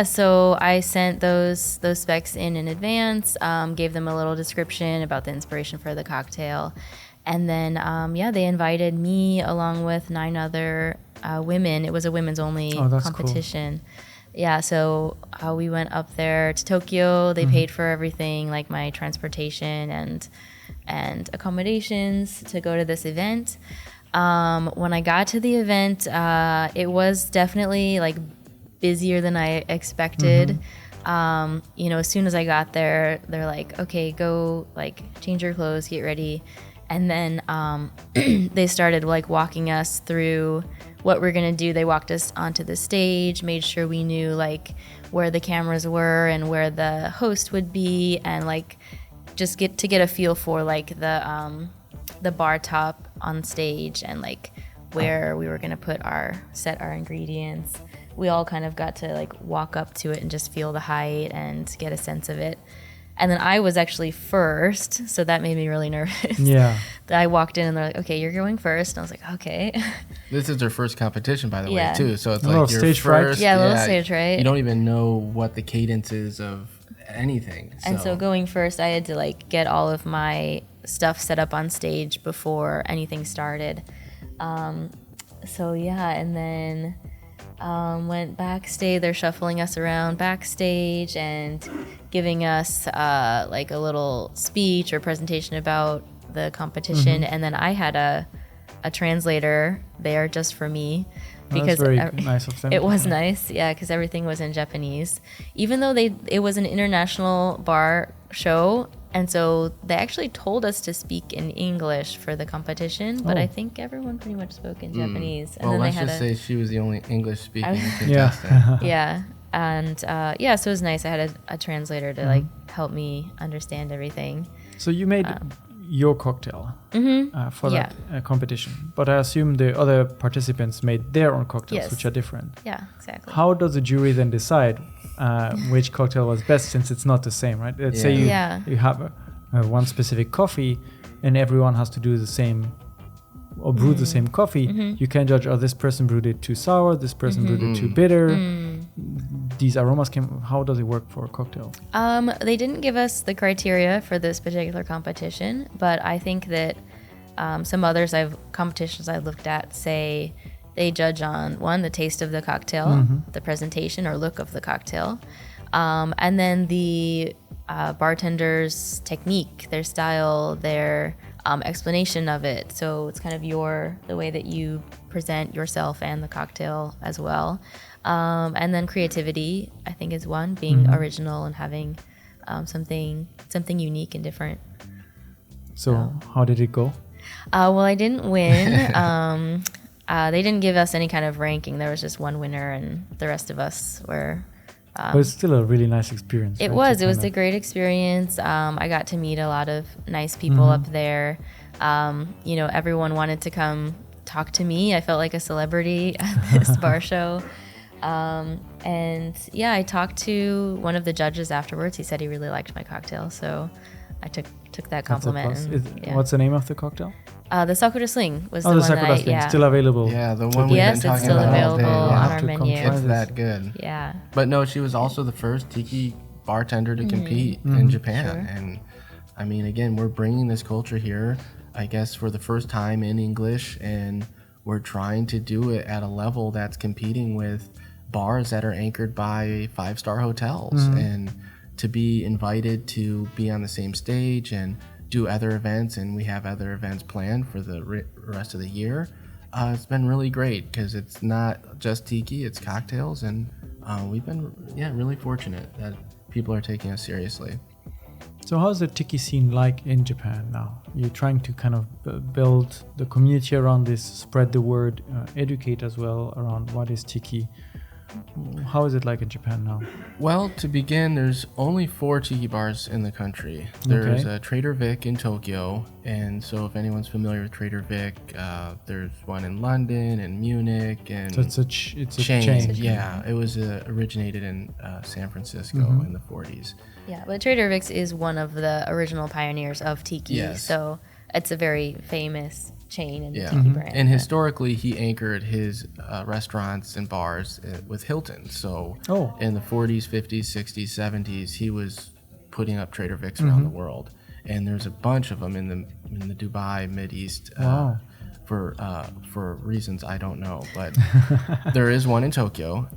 So I sent those specs in advance, gave them a little description about the inspiration for the cocktail. And then, they invited me along with 9 other women. It was a women's only competition. Cool. Yeah, so we went up there to Tokyo. They paid for everything, like my transportation and accommodations to go to this event. When I got to the event, it was definitely like busier than I expected. As soon as I got there, they're like, okay, go like change your clothes, get ready. And then they started like walking us through what we're gonna do. They walked us onto the stage, made sure we knew like where the cameras were and where the host would be, and like just get a feel for like the bar top on stage and like where we were gonna set our ingredients. We all kind of got to like walk up to it and just feel the height and get a sense of it. And then I was actually first, so that made me really nervous. Yeah. I walked in and they're like, okay, you're going first. And I was like, okay. This is their first competition, by the way, too. So it's like your stage first. Fright. Yeah, a little stage fright. You don't even know what the cadence is of anything. And so going first, I had to like get all of my stuff set up on stage before anything started. And then went backstage. They're shuffling us around backstage and giving us like a little speech or presentation about the competition. And then I had a translator there just for me. Because that's very nice of them. It was nice, yeah, because everything was in Japanese. Even though it was an international bar show, and so they actually told us to speak in English for the competition, but I think everyone pretty much spoke in Japanese. And then let's they had just say she was the only English-speaking contestant. Yeah, and so it was nice. I had a translator to like help me understand everything. So you made your cocktail for that competition, but I assume the other participants made their own cocktails, which are different. Yeah, exactly. How does the jury then decide which cocktail was best, since it's not the same, right? Let's say you have one specific coffee and everyone has to do the same or brew the same coffee. You can judge, this person brewed it too sour, this person brewed it too bitter. These aromas how does it work for a cocktail? They didn't give us the criteria for this particular competition, but I think that some others competitions I've looked at say they judge on one, the taste of the cocktail, the presentation or look of the cocktail, and then the bartender's technique, their style, their explanation of it. So it's kind of the way that you present yourself and the cocktail as well. And then creativity, I think, is one, being original and having something unique and different. So how did it go? Well, I didn't win. They didn't give us any kind of ranking. There was just one winner, and the rest of us were... but it's still a really nice experience. It was a great experience. I got to meet a lot of nice people up there. Everyone wanted to come talk to me. I felt like a celebrity at this bar show. I talked to one of the judges afterwards. He said he really liked my cocktail, so I took that compliment. What's the name of the cocktail? The Sakura Sling was the one Sakura Sling, still available. Yeah, the one we've been talking about. Yes, it's still available on our menu. It's that good. Yeah. But no, she was also the first tiki bartender to compete in Japan. Sure. And I mean, again, we're bringing this culture here, I guess, for the first time in English, and we're trying to do it at a level that's competing with bars that are anchored by 5-star hotels. And to be invited to be on the same stage and do other events, and we have other events planned for the rest of the year, it's been really great because it's not just tiki, it's cocktails, and we've been really fortunate that people are taking us seriously. So how's the tiki scene like in Japan now? You're trying to kind of build the community around this, spread the word, educate as well around what is tiki. How is it like in Japan now? Well, to begin, there's only 4 tiki bars in the country. There's Trader Vic in Tokyo, and so if anyone's familiar with Trader Vic, there's one in London and Munich, and so it's a chain. Yeah, it was originated in San Francisco in the 40s. Yeah, but Trader Vic's is one of the original pioneers of tiki, so it's a very famous chain in the tiki brand. And historically, he anchored his restaurants and bars with Hilton. So in the 40s, 50s, 60s, 70s, he was putting up Trader Vic's around the world. And there's a bunch of them in the Dubai, Mideast, for reasons I don't know. But there is one in Tokyo.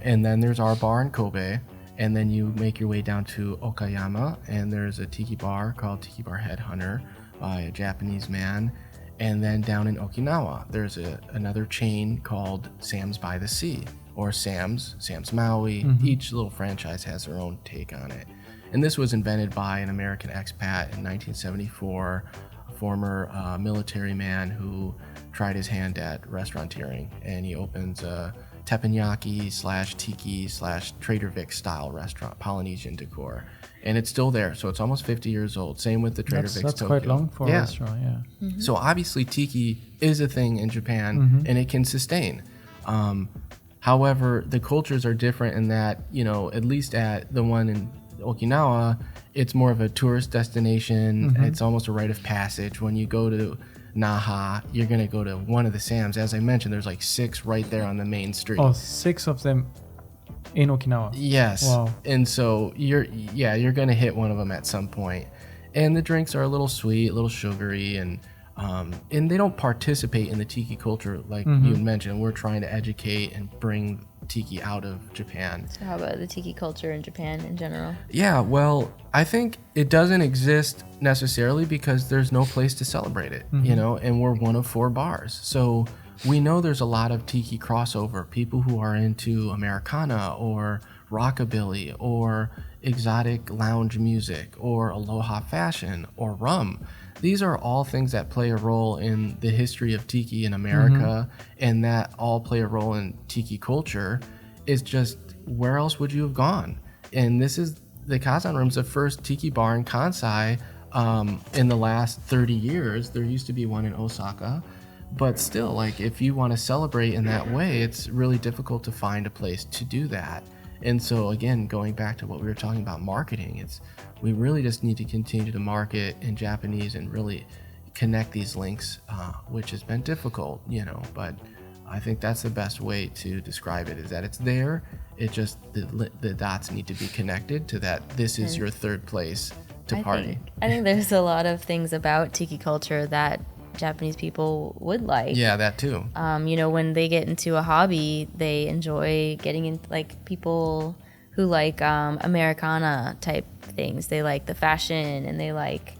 And then there's our bar in Kobe. And then you make your way down to Okayama, and there's a tiki bar called Tiki Bar Headhunter by a Japanese man. And then down in Okinawa, there's another chain called Sam's by the Sea, or Sam's Maui. Each little franchise has their own take on it. And this was invented by an American expat in 1974, a former military man who tried his hand at restaurateuring, and he opens a teppanyaki/tiki/Trader Vic style restaurant, Polynesian decor. And it's still there, so it's almost 50 years old. Same with the Trader Vic's That's Tokyo. quite long for a restaurant, So obviously tiki is a thing in Japan, and it can sustain. However, the cultures are different in that, at least at the one in Okinawa, it's more of a tourist destination. It's almost a rite of passage. When you go to Naha, you're going to go to one of the Sam's. As I mentioned, there's like 6 right there on the main street. Oh, 6 of them in Okinawa? Yes. Wow. And so you're going to hit one of them at some point. And the drinks are a little sweet, a little sugary, and they don't participate in the tiki culture like you mentioned. We're trying to educate and bring tiki out of Japan. So how about the tiki culture in Japan in general? Yeah, well, I think it doesn't exist necessarily because there's no place to celebrate it, and we're one of 4 bars. So we know there's a lot of tiki crossover, people who are into Americana or rockabilly or exotic lounge music or aloha fashion or rum. These are all things that play a role in the history of tiki in America, and that all play a role in tiki culture. It's just, where else would you have gone? And this is the Kazan Room's the first tiki bar in Kansai in the last 30 years. There used to be one in Osaka, but still, like, if you want to celebrate in that way, it's really difficult to find a place to do that. And so again, going back to what we were talking about marketing, we really just need to continue to market in Japanese and really connect these links, which has been difficult, but I think that's the best way to describe it, is that it's there. It just, the dots need to be connected to that. This is your third place to party. I think there's a lot of things about tiki culture that Japanese people would like. Yeah, that too. When they get into a hobby, they enjoy getting in, like, people who like Americana type things. They like the fashion, and they like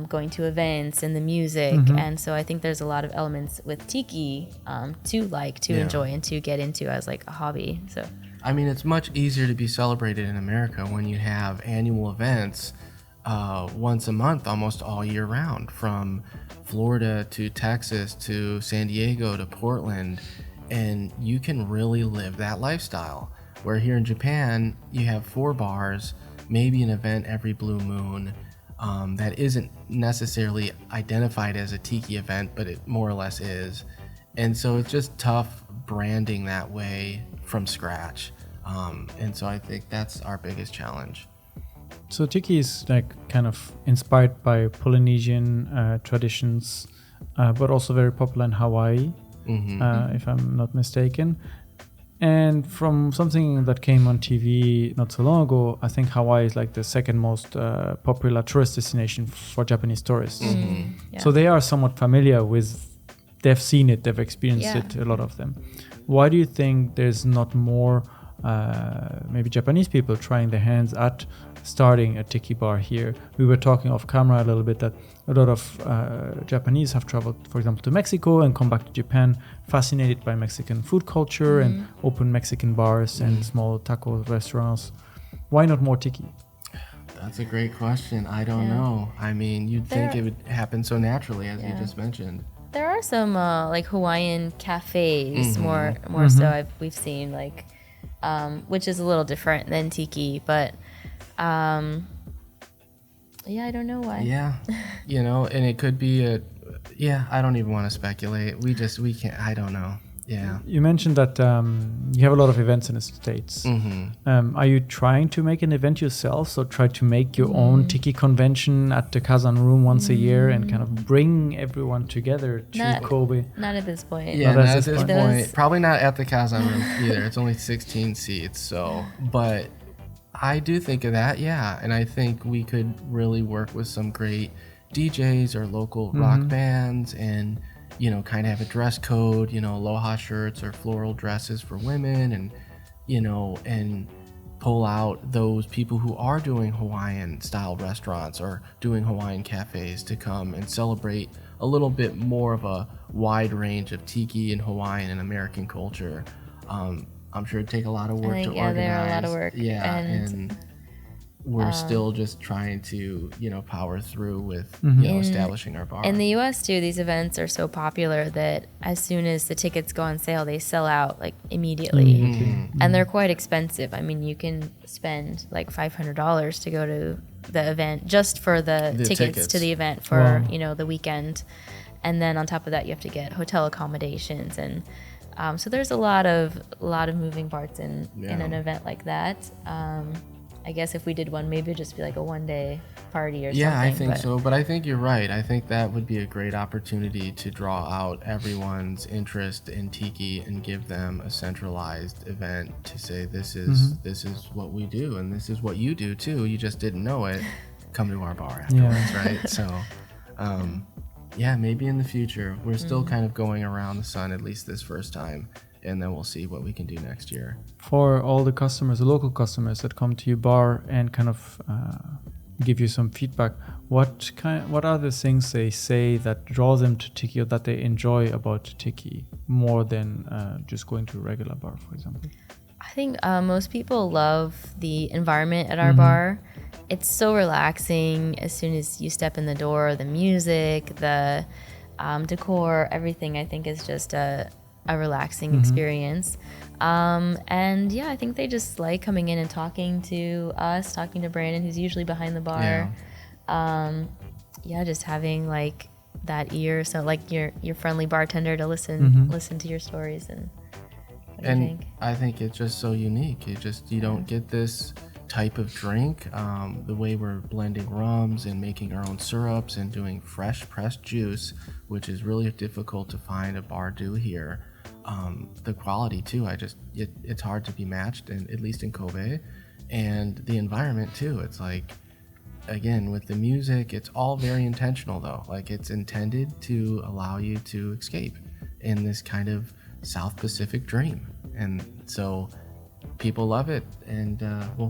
going to events and the music. And so I think there's a lot of elements with tiki to enjoy and to get into as like a hobby. So I mean, it's much easier to be celebrated in America when you have annual events once a month almost all year round, from Florida to Texas to San Diego to Portland, and you can really live that lifestyle. Where here in Japan, you have 4 bars, maybe an event every blue moon, that isn't necessarily identified as a tiki event, but it more or less is. And so it's just tough branding that way from scratch. And so I think that's our biggest challenge. So tiki is like kind of inspired by Polynesian traditions, but also very popular in Hawaii, if I'm not mistaken. And from something that came on TV not so long ago, I think Hawaii is like the second most popular tourist destination for Japanese tourists. Yeah. So they are somewhat familiar with, they've seen it, they've experienced it, a lot of them. Why do you think there's not more maybe Japanese people trying their hands at starting a tiki bar here? We were talking off camera a little bit that a lot of Japanese have traveled, for example, to Mexico and come back to Japan, fascinated by Mexican food culture and open Mexican bars and small taco restaurants. Why not more tiki? That's a great question. I don't know. I mean, you'd think it would happen so naturally, as you just mentioned. There are some like Hawaiian cafes, more so we've seen, like, which is a little different than tiki, but I don't know why. Yeah, and it could be I don't even want to speculate. We can't, I don't know. Yeah. You mentioned that you have a lot of events in the States. Are you trying to make an event yourself? So try to make your own tiki convention at the Kazan room once a year and kind of bring everyone together to Kobe? Not at this point. Yeah, not at this point. Probably not at the Kazan room either. It's only 16 seats. So, but I do think of that, and I think we could really work with some great DJs or local rock bands and, kind of have a dress code, aloha shirts or floral dresses for women and, and pull out those people who are doing Hawaiian style restaurants or doing Hawaiian cafes to come and celebrate a little bit more of a wide range of tiki and Hawaiian and American culture. I'm sure it'd take a lot of work to organize. There are a lot of work. Yeah, and we're still just trying to, power through with, establishing our bar. In the U.S. too, these events are so popular that as soon as the tickets go on sale, they sell out like immediately. And they're quite expensive. I mean, you can spend like $500 to go to the event just for the tickets to the event for, the weekend. And then on top of that, you have to get hotel accommodations and so there's a lot of moving parts in an event like that. I guess if we did one, maybe it'd just be like a one-day party or something. Yeah, I think so. But I think you're right. I think that would be a great opportunity to draw out everyone's interest in tiki and give them a centralized event to say, this is what we do and this is what you do too. You just didn't know it. Come to our bar afterwards, right? So, maybe in the future. We're still kind of going around the sun, at least this first time, and then we'll see what we can do next year. For all the customers, the local customers that come to your bar and kind of give you some feedback, what are the things they say that draw them to tiki or that they enjoy about tiki more than just going to a regular bar, for example? I think most people love the environment at our bar. It's so relaxing as soon as you step in the door. The music, the decor, everything I think is just a relaxing experience. And I think they just like coming in and talking to us, talking to Brandon, who's usually behind the bar. Just having like that ear, so like your friendly bartender to listen to your stories and I think it's just so unique. You don't get this type of drink, the way we're blending rums and making our own syrups and doing fresh pressed juice, which is really difficult to find a bar do here. The quality too, it's hard to be matched, at least in Kobe, and the environment too. It's like, again, with the music, it's all very intentional though. Like it's intended to allow you to escape in this kind of South Pacific dream, and so people love it, and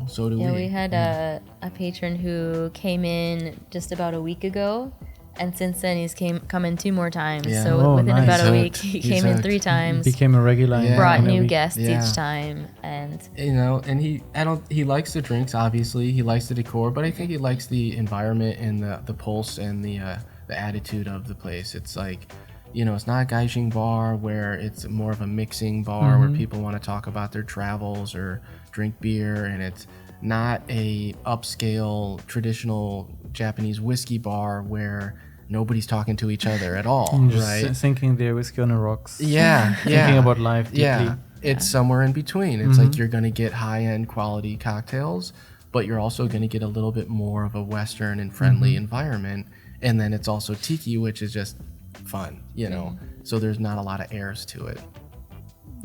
so do we. We had a patron who came in just about a week ago, and since then he's come in 2 more times. So within about a week, he came in 3 times. Became a regular. Brought new guests each time, and and he likes the drinks. Obviously, he likes the decor, but I think he likes the environment and the pulse and the attitude of the place. It's like, it's not a gaijin bar where it's more of a mixing bar where people want to talk about their travels or drink beer, and it's not a upscale traditional Japanese whiskey bar where nobody's talking to each other at all, right? Thinking their whiskey on the rocks. Yeah, Thinking about life deeply. Yeah, it's somewhere in between. It's like you're going to get high-end quality cocktails, but you're also going to get a little bit more of a Western and friendly environment. And then it's also tiki, which is just fun, you know? So there's not a lot of airs to it.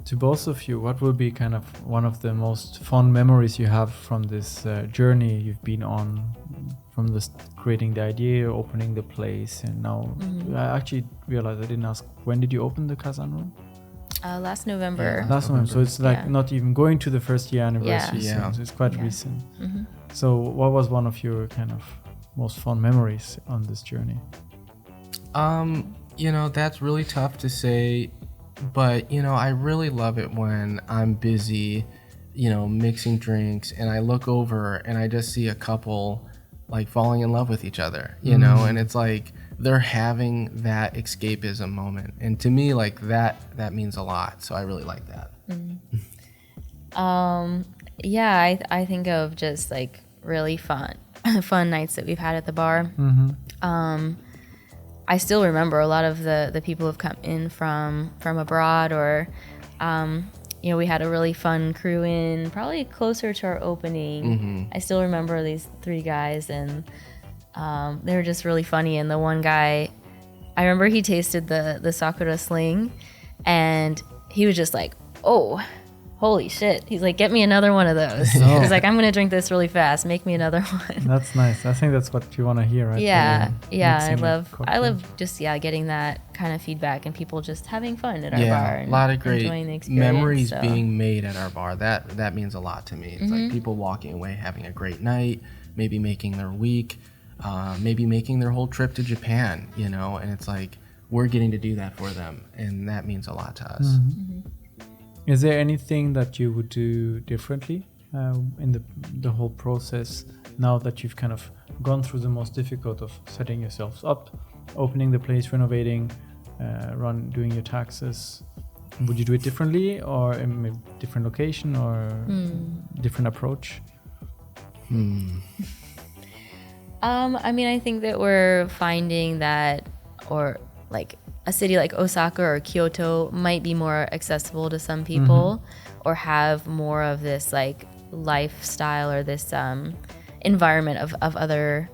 To both of you, what will be kind of one of the most fond memories you have from this journey you've been on, from this creating the idea, opening the place, and now I actually realized I didn't ask, when did you open the Kazan room? Last November. Last November. So it's like not even going to the first year anniversary. So it's quite recent. So what was one of your kind of most fond memories on this journey? You know, that's really tough to say. But, you know, I really love it when I'm busy, you know, mixing drinks and I look over and I just see a couple like falling in love with each other, you know, and it's like they're having that escapism moment. And to me, like that means a lot. So I really like that. Yeah, I think of just like really fun nights that we've had at the bar. I still remember a lot of the people who've come in from abroad, or you know, we had a really fun crew in probably closer to our opening. I still remember these 3 guys, and they were just really funny. And the one guy, I remember he tasted the Sakura Sling, and he was just like, "Oh, holy shit." He's like, "Get me another one of those." He's like, "I'm gonna drink this really fast. Make me another one." That's nice. I think that's what you want to hear, right? Yeah. I love just getting that kind of feedback and people just having fun at our bar. And a lot of great memories so. being made at our bar. That means a lot to me. It's like people walking away having a great night, maybe making their week, maybe making their whole trip to Japan, you know, and it's like we're getting to do that for them, and that means a lot to us. Is there anything that you would do differently in the whole process now that you've kind of gone through the most difficult of setting yourselves up, opening the place, renovating, doing your taxes? Would you do it differently, or in a different location, or different approach? I mean, I think that we're finding that, or like a city like Osaka or Kyoto might be more accessible to some people, or have more of this like lifestyle or this environment of other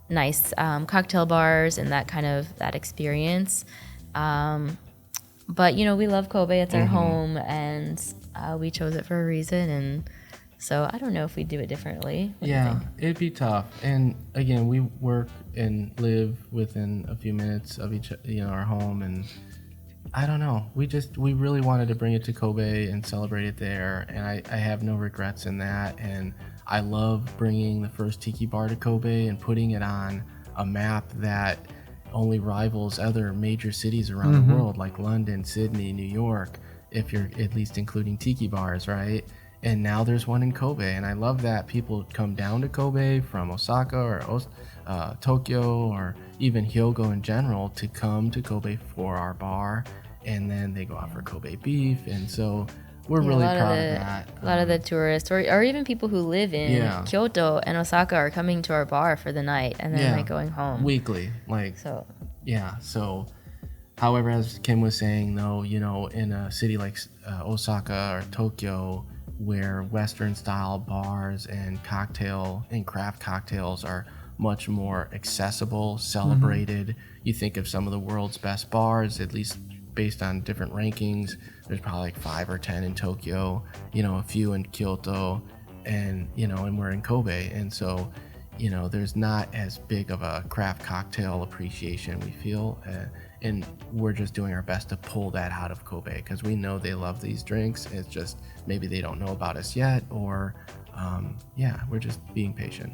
nice cocktail bars and that kind of that experience. But you know, we love Kobe. It's our home, and we chose it for a reason. And so I don't know if we do it differently. Yeah, it'd be tough. And again, we work and live within a few minutes of our home, and I don't know. We really wanted to bring it to Kobe and celebrate it there, and I have no regrets in that. And I love bringing the first tiki bar to Kobe and putting it on a map that only rivals other major cities around the world, like London, Sydney, New York, if you're at least including tiki bars, right? And now there's one in Kobe, and I love that people come down to Kobe from Osaka or Tokyo or even Hyogo in general to come to Kobe for our bar, and then they go out for Kobe beef, and so we're really proud of that. A lot of the tourists, or even people who live in Kyoto and Osaka, are coming to our bar for the night and then like going home weekly, like so. Yeah, so. However, as Kim was saying, though, you know, in a city like Osaka or Tokyo, where Western style bars and craft cocktails are much more accessible, celebrated. You think of some of the world's best bars, at least based on different rankings. There's probably like 5 or 10 in Tokyo, you know, a few in Kyoto, and, you know, and we're in Kobe. And so, you know, there's not as big of a craft cocktail appreciation, we feel. And we're just doing our best to pull that out of Kobe, because we know they love these drinks. It's just maybe they don't know about us yet, or we're just being patient.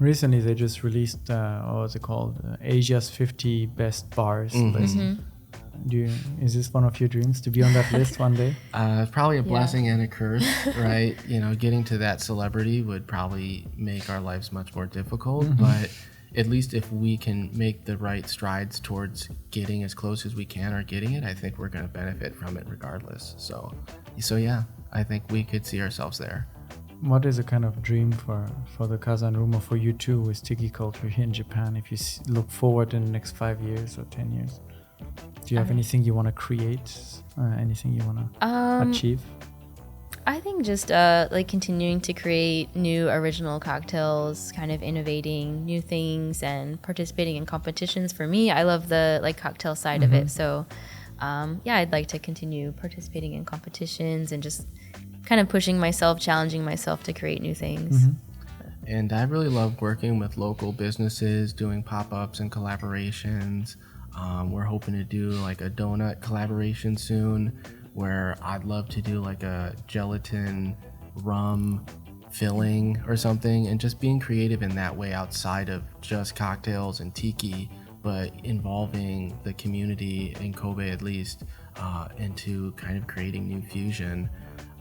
Recently, they just released what's it called? Asia's 50 best bars list. Is this one of your dreams to be on that list one day? It's probably a blessing and a curse, right? You know, getting to that celebrity would probably make our lives much more difficult, but at least if we can make the right strides towards getting as close as we can or getting it, I think we're going to benefit from it regardless. So yeah, I think we could see ourselves there. what is a kind of dream for the Kazan room, or for you too, with Tiki culture here in Japan? If you look forward in the next 5 years or 10 years, do you have anything you want to create? Anything you want to achieve? I think just like continuing to create new original cocktails, kind of innovating new things and participating in competitions. For me, I love the like cocktail side of it. So yeah, I'd like to continue participating in competitions and just kind of pushing myself, challenging myself to create new things. And I really love working with local businesses, doing pop-ups and collaborations. We're hoping to do like a donut collaboration soon, where I'd love to do like a gelatin rum filling or something, and just being creative in that way outside of just cocktails and tiki, but involving the community in Kobe at least into kind of creating new fusion.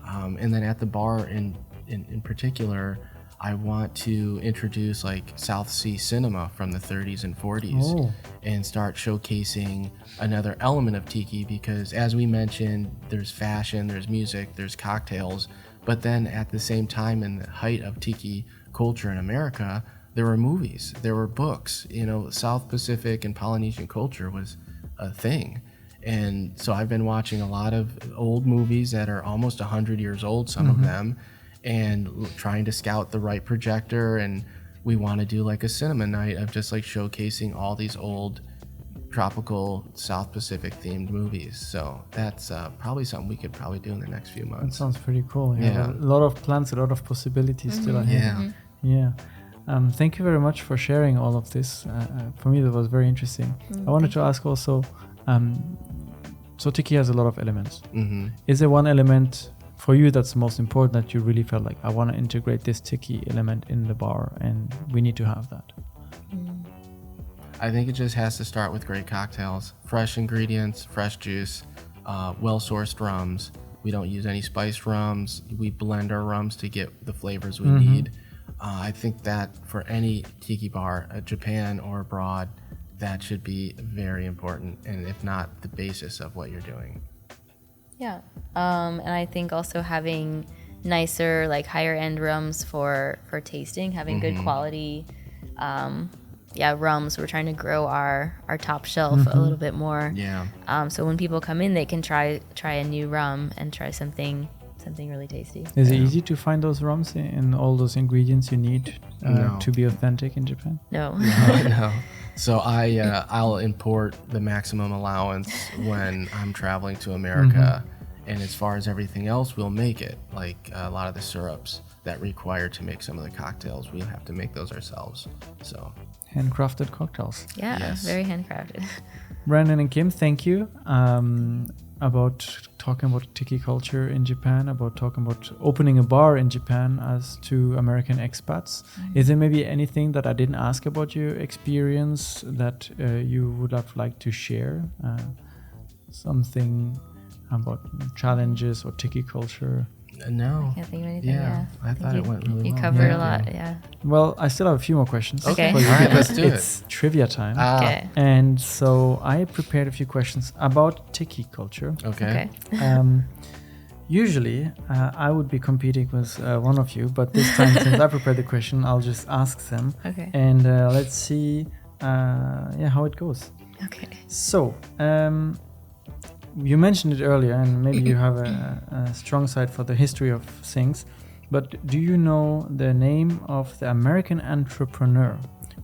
And then at the bar in particular, I want to introduce like South Sea cinema from the 30s and 40s and start showcasing another element of tiki, because as we mentioned, there's fashion, there's music, there's cocktails, but then at the same time, in the height of tiki culture in America, there were movies, there were books, you know, South Pacific and Polynesian culture was a thing. And so I've been watching a lot of old movies that are almost 100 years old, some of them, and trying to scout the right projector. And we want to do like a cinema night of just like showcasing all these old tropical South Pacific themed movies. So that's probably something we could probably do in the next few months. That sounds pretty cool. Yeah. A lot of plans, a lot of possibilities still ahead. Yeah. Thank you very much for sharing all of this. For me, that was very interesting. I wanted to ask also, so Tiki has a lot of elements. Is there one element for you that's the most important, that you really felt like, I want to integrate this Tiki element in the bar and we need to have that? I think it just has to start with great cocktails, fresh ingredients, fresh juice, well-sourced rums. We don't use any spiced rums. We blend our rums to get the flavors we need. I think that for any tiki bar, Japan or abroad, that should be very important, and if not, the basis of what you're doing. Yeah. And I think also having nicer, like higher end rums for tasting, having good quality rums. We're trying to grow our top shelf a little bit more. Yeah. So when people come in, they can try a new rum and try something really tasty. Is it easy to find those rums and all those ingredients you need to be authentic in Japan? No. No. So I'll import the maximum allowance when I'm traveling to America. And as far as everything else, we'll make it. Like a lot of the syrups that require to make some of the cocktails, we'll have to make those ourselves. So handcrafted cocktails. Yeah, yes. Very handcrafted. Brandon and Kim, thank you. About talking about tiki culture in Japan, about talking about opening a bar in Japan as two American expats. Is there maybe anything that I didn't ask about your experience that you would have liked to share? Something about challenges or tiki culture? No. I can't think of anything. Yeah. I thought it went really well. You covered a lot, yeah. Well, I still have a few more questions. Okay. All right, let's do it. It's trivia time. Okay. And so I prepared a few questions about tiki culture. Okay. Usually, I would be competing with one of you, but this time, since I prepared the question, I'll just ask them. Okay. And let's see how it goes. Okay. So, you mentioned it earlier, and maybe you have a strong side for the history of things, but do you know the name of the American entrepreneur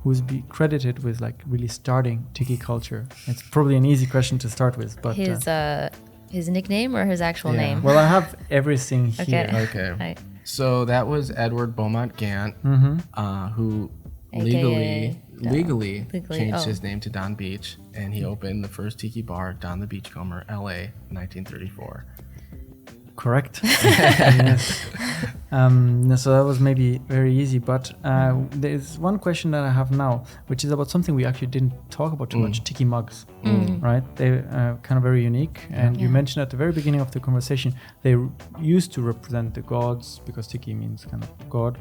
who's credited with like really starting tiki culture? It's probably an easy question to start with, but his nickname or his actual name? Well, I have everything here. Okay. Right. So that was Edward Beaumont Gant, who legally changed his name to Don Beach, and he opened the first tiki bar, Don the Beachcomber, LA, 1934. Correct. Yes. So that was maybe very easy, but there's one question that I have now, which is about something we actually didn't talk about too much: tiki mugs. Right? They're kind of very unique, and you mentioned at the very beginning of the conversation they used to represent the gods, because tiki means kind of god.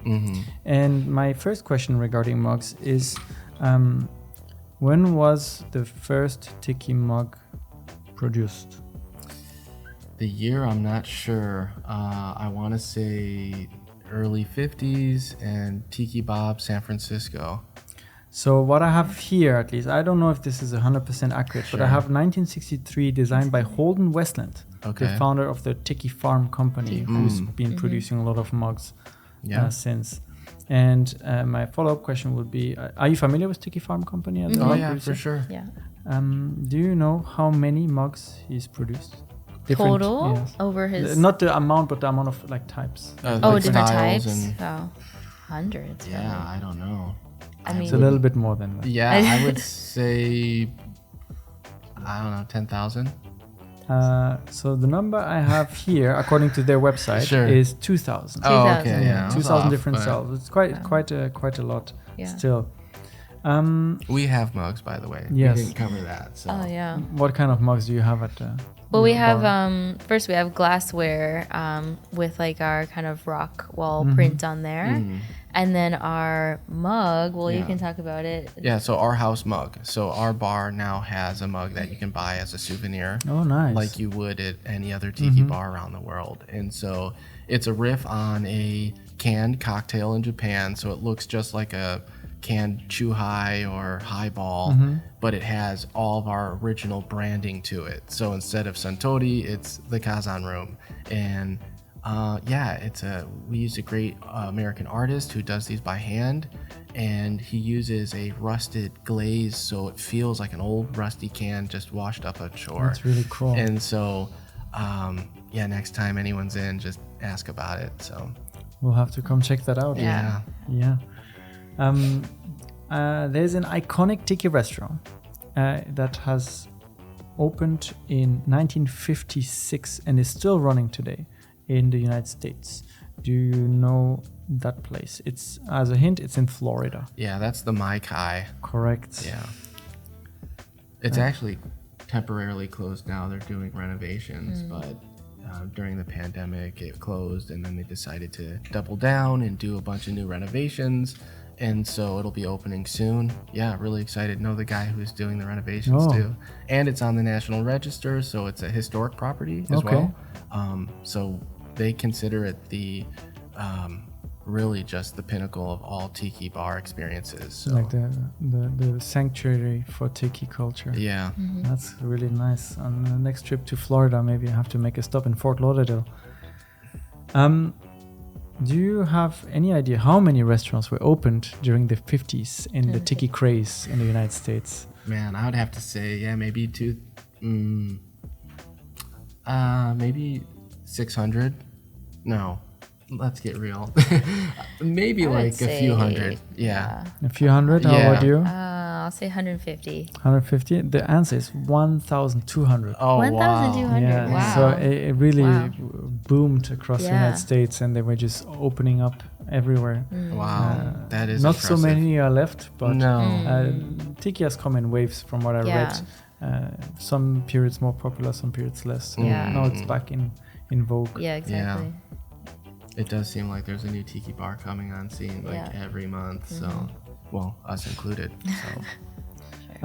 And my first question regarding mugs is, when was the first tiki mug produced? The year, I'm not sure. I want to say early 50s, and Tiki Bob San Francisco. So what I have here, at least, I don't know if this is 100% accurate, but I have 1963 designed by Holden Westland, the founder of the Tiki Farm Company, who's been producing a lot of mugs since. And my follow-up question would be, are you familiar with Tiki Farm Company? Oh, yeah, for sure. Yeah. Do you know how many mugs he's produced? Total? Yes. Over his... Not the amount, but the amount of like types. like different types? Oh, hundreds. Yeah, really. I don't know. I mean, it's a little bit more than that. Yeah, I would say, I don't know, 10,000. So the number I have here, according to their website, is 2,000. Oh, okay, yeah. 2,000 different cells. It's quite a lot still. We have mugs, by the way. Yes. We didn't cover that. So. Oh, yeah. What kind of mugs do you have at well, we have, first we have glassware with like our kind of rock wall print on there. And then our mug, well, you can talk about it. Yeah, so our house mug. So our bar now has a mug that you can buy as a souvenir. Oh, nice. Like you would at any other tiki bar around the world. And so it's a riff on a canned cocktail in Japan. So it looks just like a canned Chuhai or highball, but it has all of our original branding to it. So instead of Suntory, it's the Kazan room. And we use a great American artist who does these by hand, and he uses a rusted glaze so it feels like an old rusty can just washed up on shore. That's really cool. And so next time anyone's in, just ask about it. So we'll have to come check that out. Yeah. There's an iconic tiki restaurant that has opened in 1956 and is still running today in the United States. Do you know that place? It's, as a hint, it's in Florida. Yeah, that's the Mai Kai. Correct. Yeah. It's actually temporarily closed now. They're doing renovations, but during the pandemic it closed, and then they decided to double down and do a bunch of new renovations. And so it'll be opening soon. Yeah, really excited. Know the guy who's doing the renovations too. And it's on the National Register, so it's a historic property as well. So they consider it the really just the pinnacle of all tiki bar experiences. So. Like the sanctuary for tiki culture. Yeah. That's really nice. On the next trip to Florida, maybe I have to make a stop in Fort Lauderdale. Do you have any idea how many restaurants were opened during the 50s in the tiki craze in the United States? Man, I would have to say, maybe maybe 600. No, let's get real. Maybe like a few hundred. Yeah. A few hundred? How about you? I'll say 150. 150? The answer is 1,200. Oh, 1,200. Yeah. Wow. So it really boomed across the United States, and they were just opening up everywhere. Wow. That is not impressive. so many are left, but no. tiki has come in waves from what I read. Some periods more popular, some periods less. So now it's back in vogue. Yeah, exactly. Yeah. It does seem like there's a new tiki bar coming on scene every month. So, well, us included. So.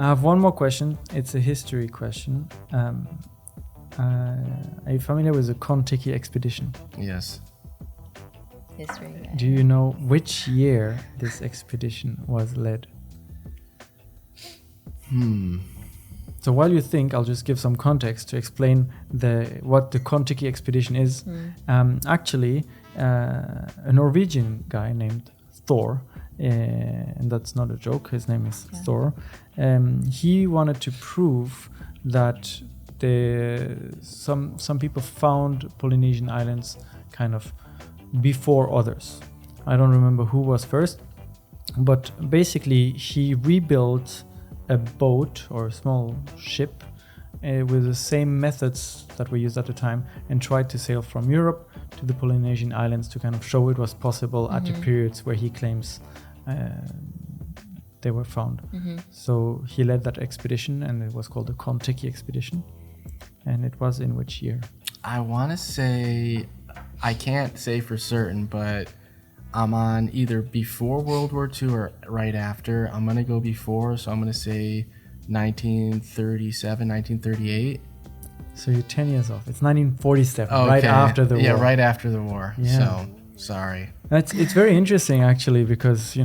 I have one more question. It's a history question. Are you familiar with the Kon-Tiki expedition? Yes. History. Yeah. Do you know which year this expedition was led? So while you think, I'll just give some context to explain what the Kon-Tiki expedition is. Actually, a Norwegian guy named Thor, and that's not a joke, his name is Thor, he wanted to prove that some people found Polynesian islands kind of before others. I don't remember who was first, but basically he rebuilt a boat or a small ship with the same methods that were used at the time, and tried to sail from Europe to the Polynesian islands to kind of show it was possible at the periods where he claims they were found. So he led that expedition, and it was called the Kon-Tiki expedition. And it was in which year? I want to say, I can't say for certain, but I'm on either before World War II or right after. I'm going to go before, so I'm going to say 1937, 1938. So you're 10 years off. It's 1947, right after the war. Yeah, right after the war. So, sorry. It's very interesting actually, because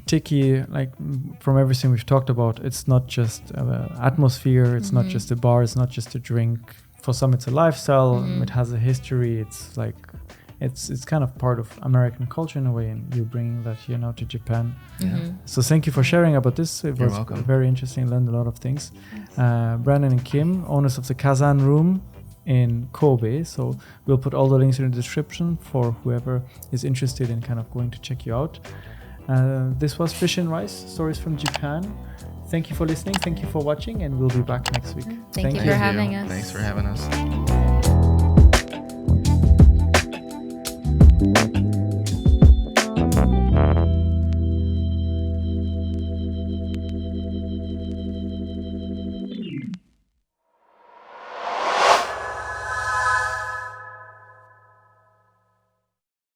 Tiki, like from everything we've talked about, it's not just atmosphere, it's not just a bar, it's not just a drink. For some it's a lifestyle, it has a history, it's like it's kind of part of American culture in a way, and you're bringing that here now to Japan. So thank you for sharing about this. It was very interesting, learned a lot of things. Brandon and Kim, owners of the Kazan room in Kobe. So we'll put all the links in the description for whoever is interested in kind of going to check you out. This was Fish and Rice, Stories from Japan. Thank you for listening. Thank you for watching, and we'll be back next week. Thank you for having us. Thanks for having us.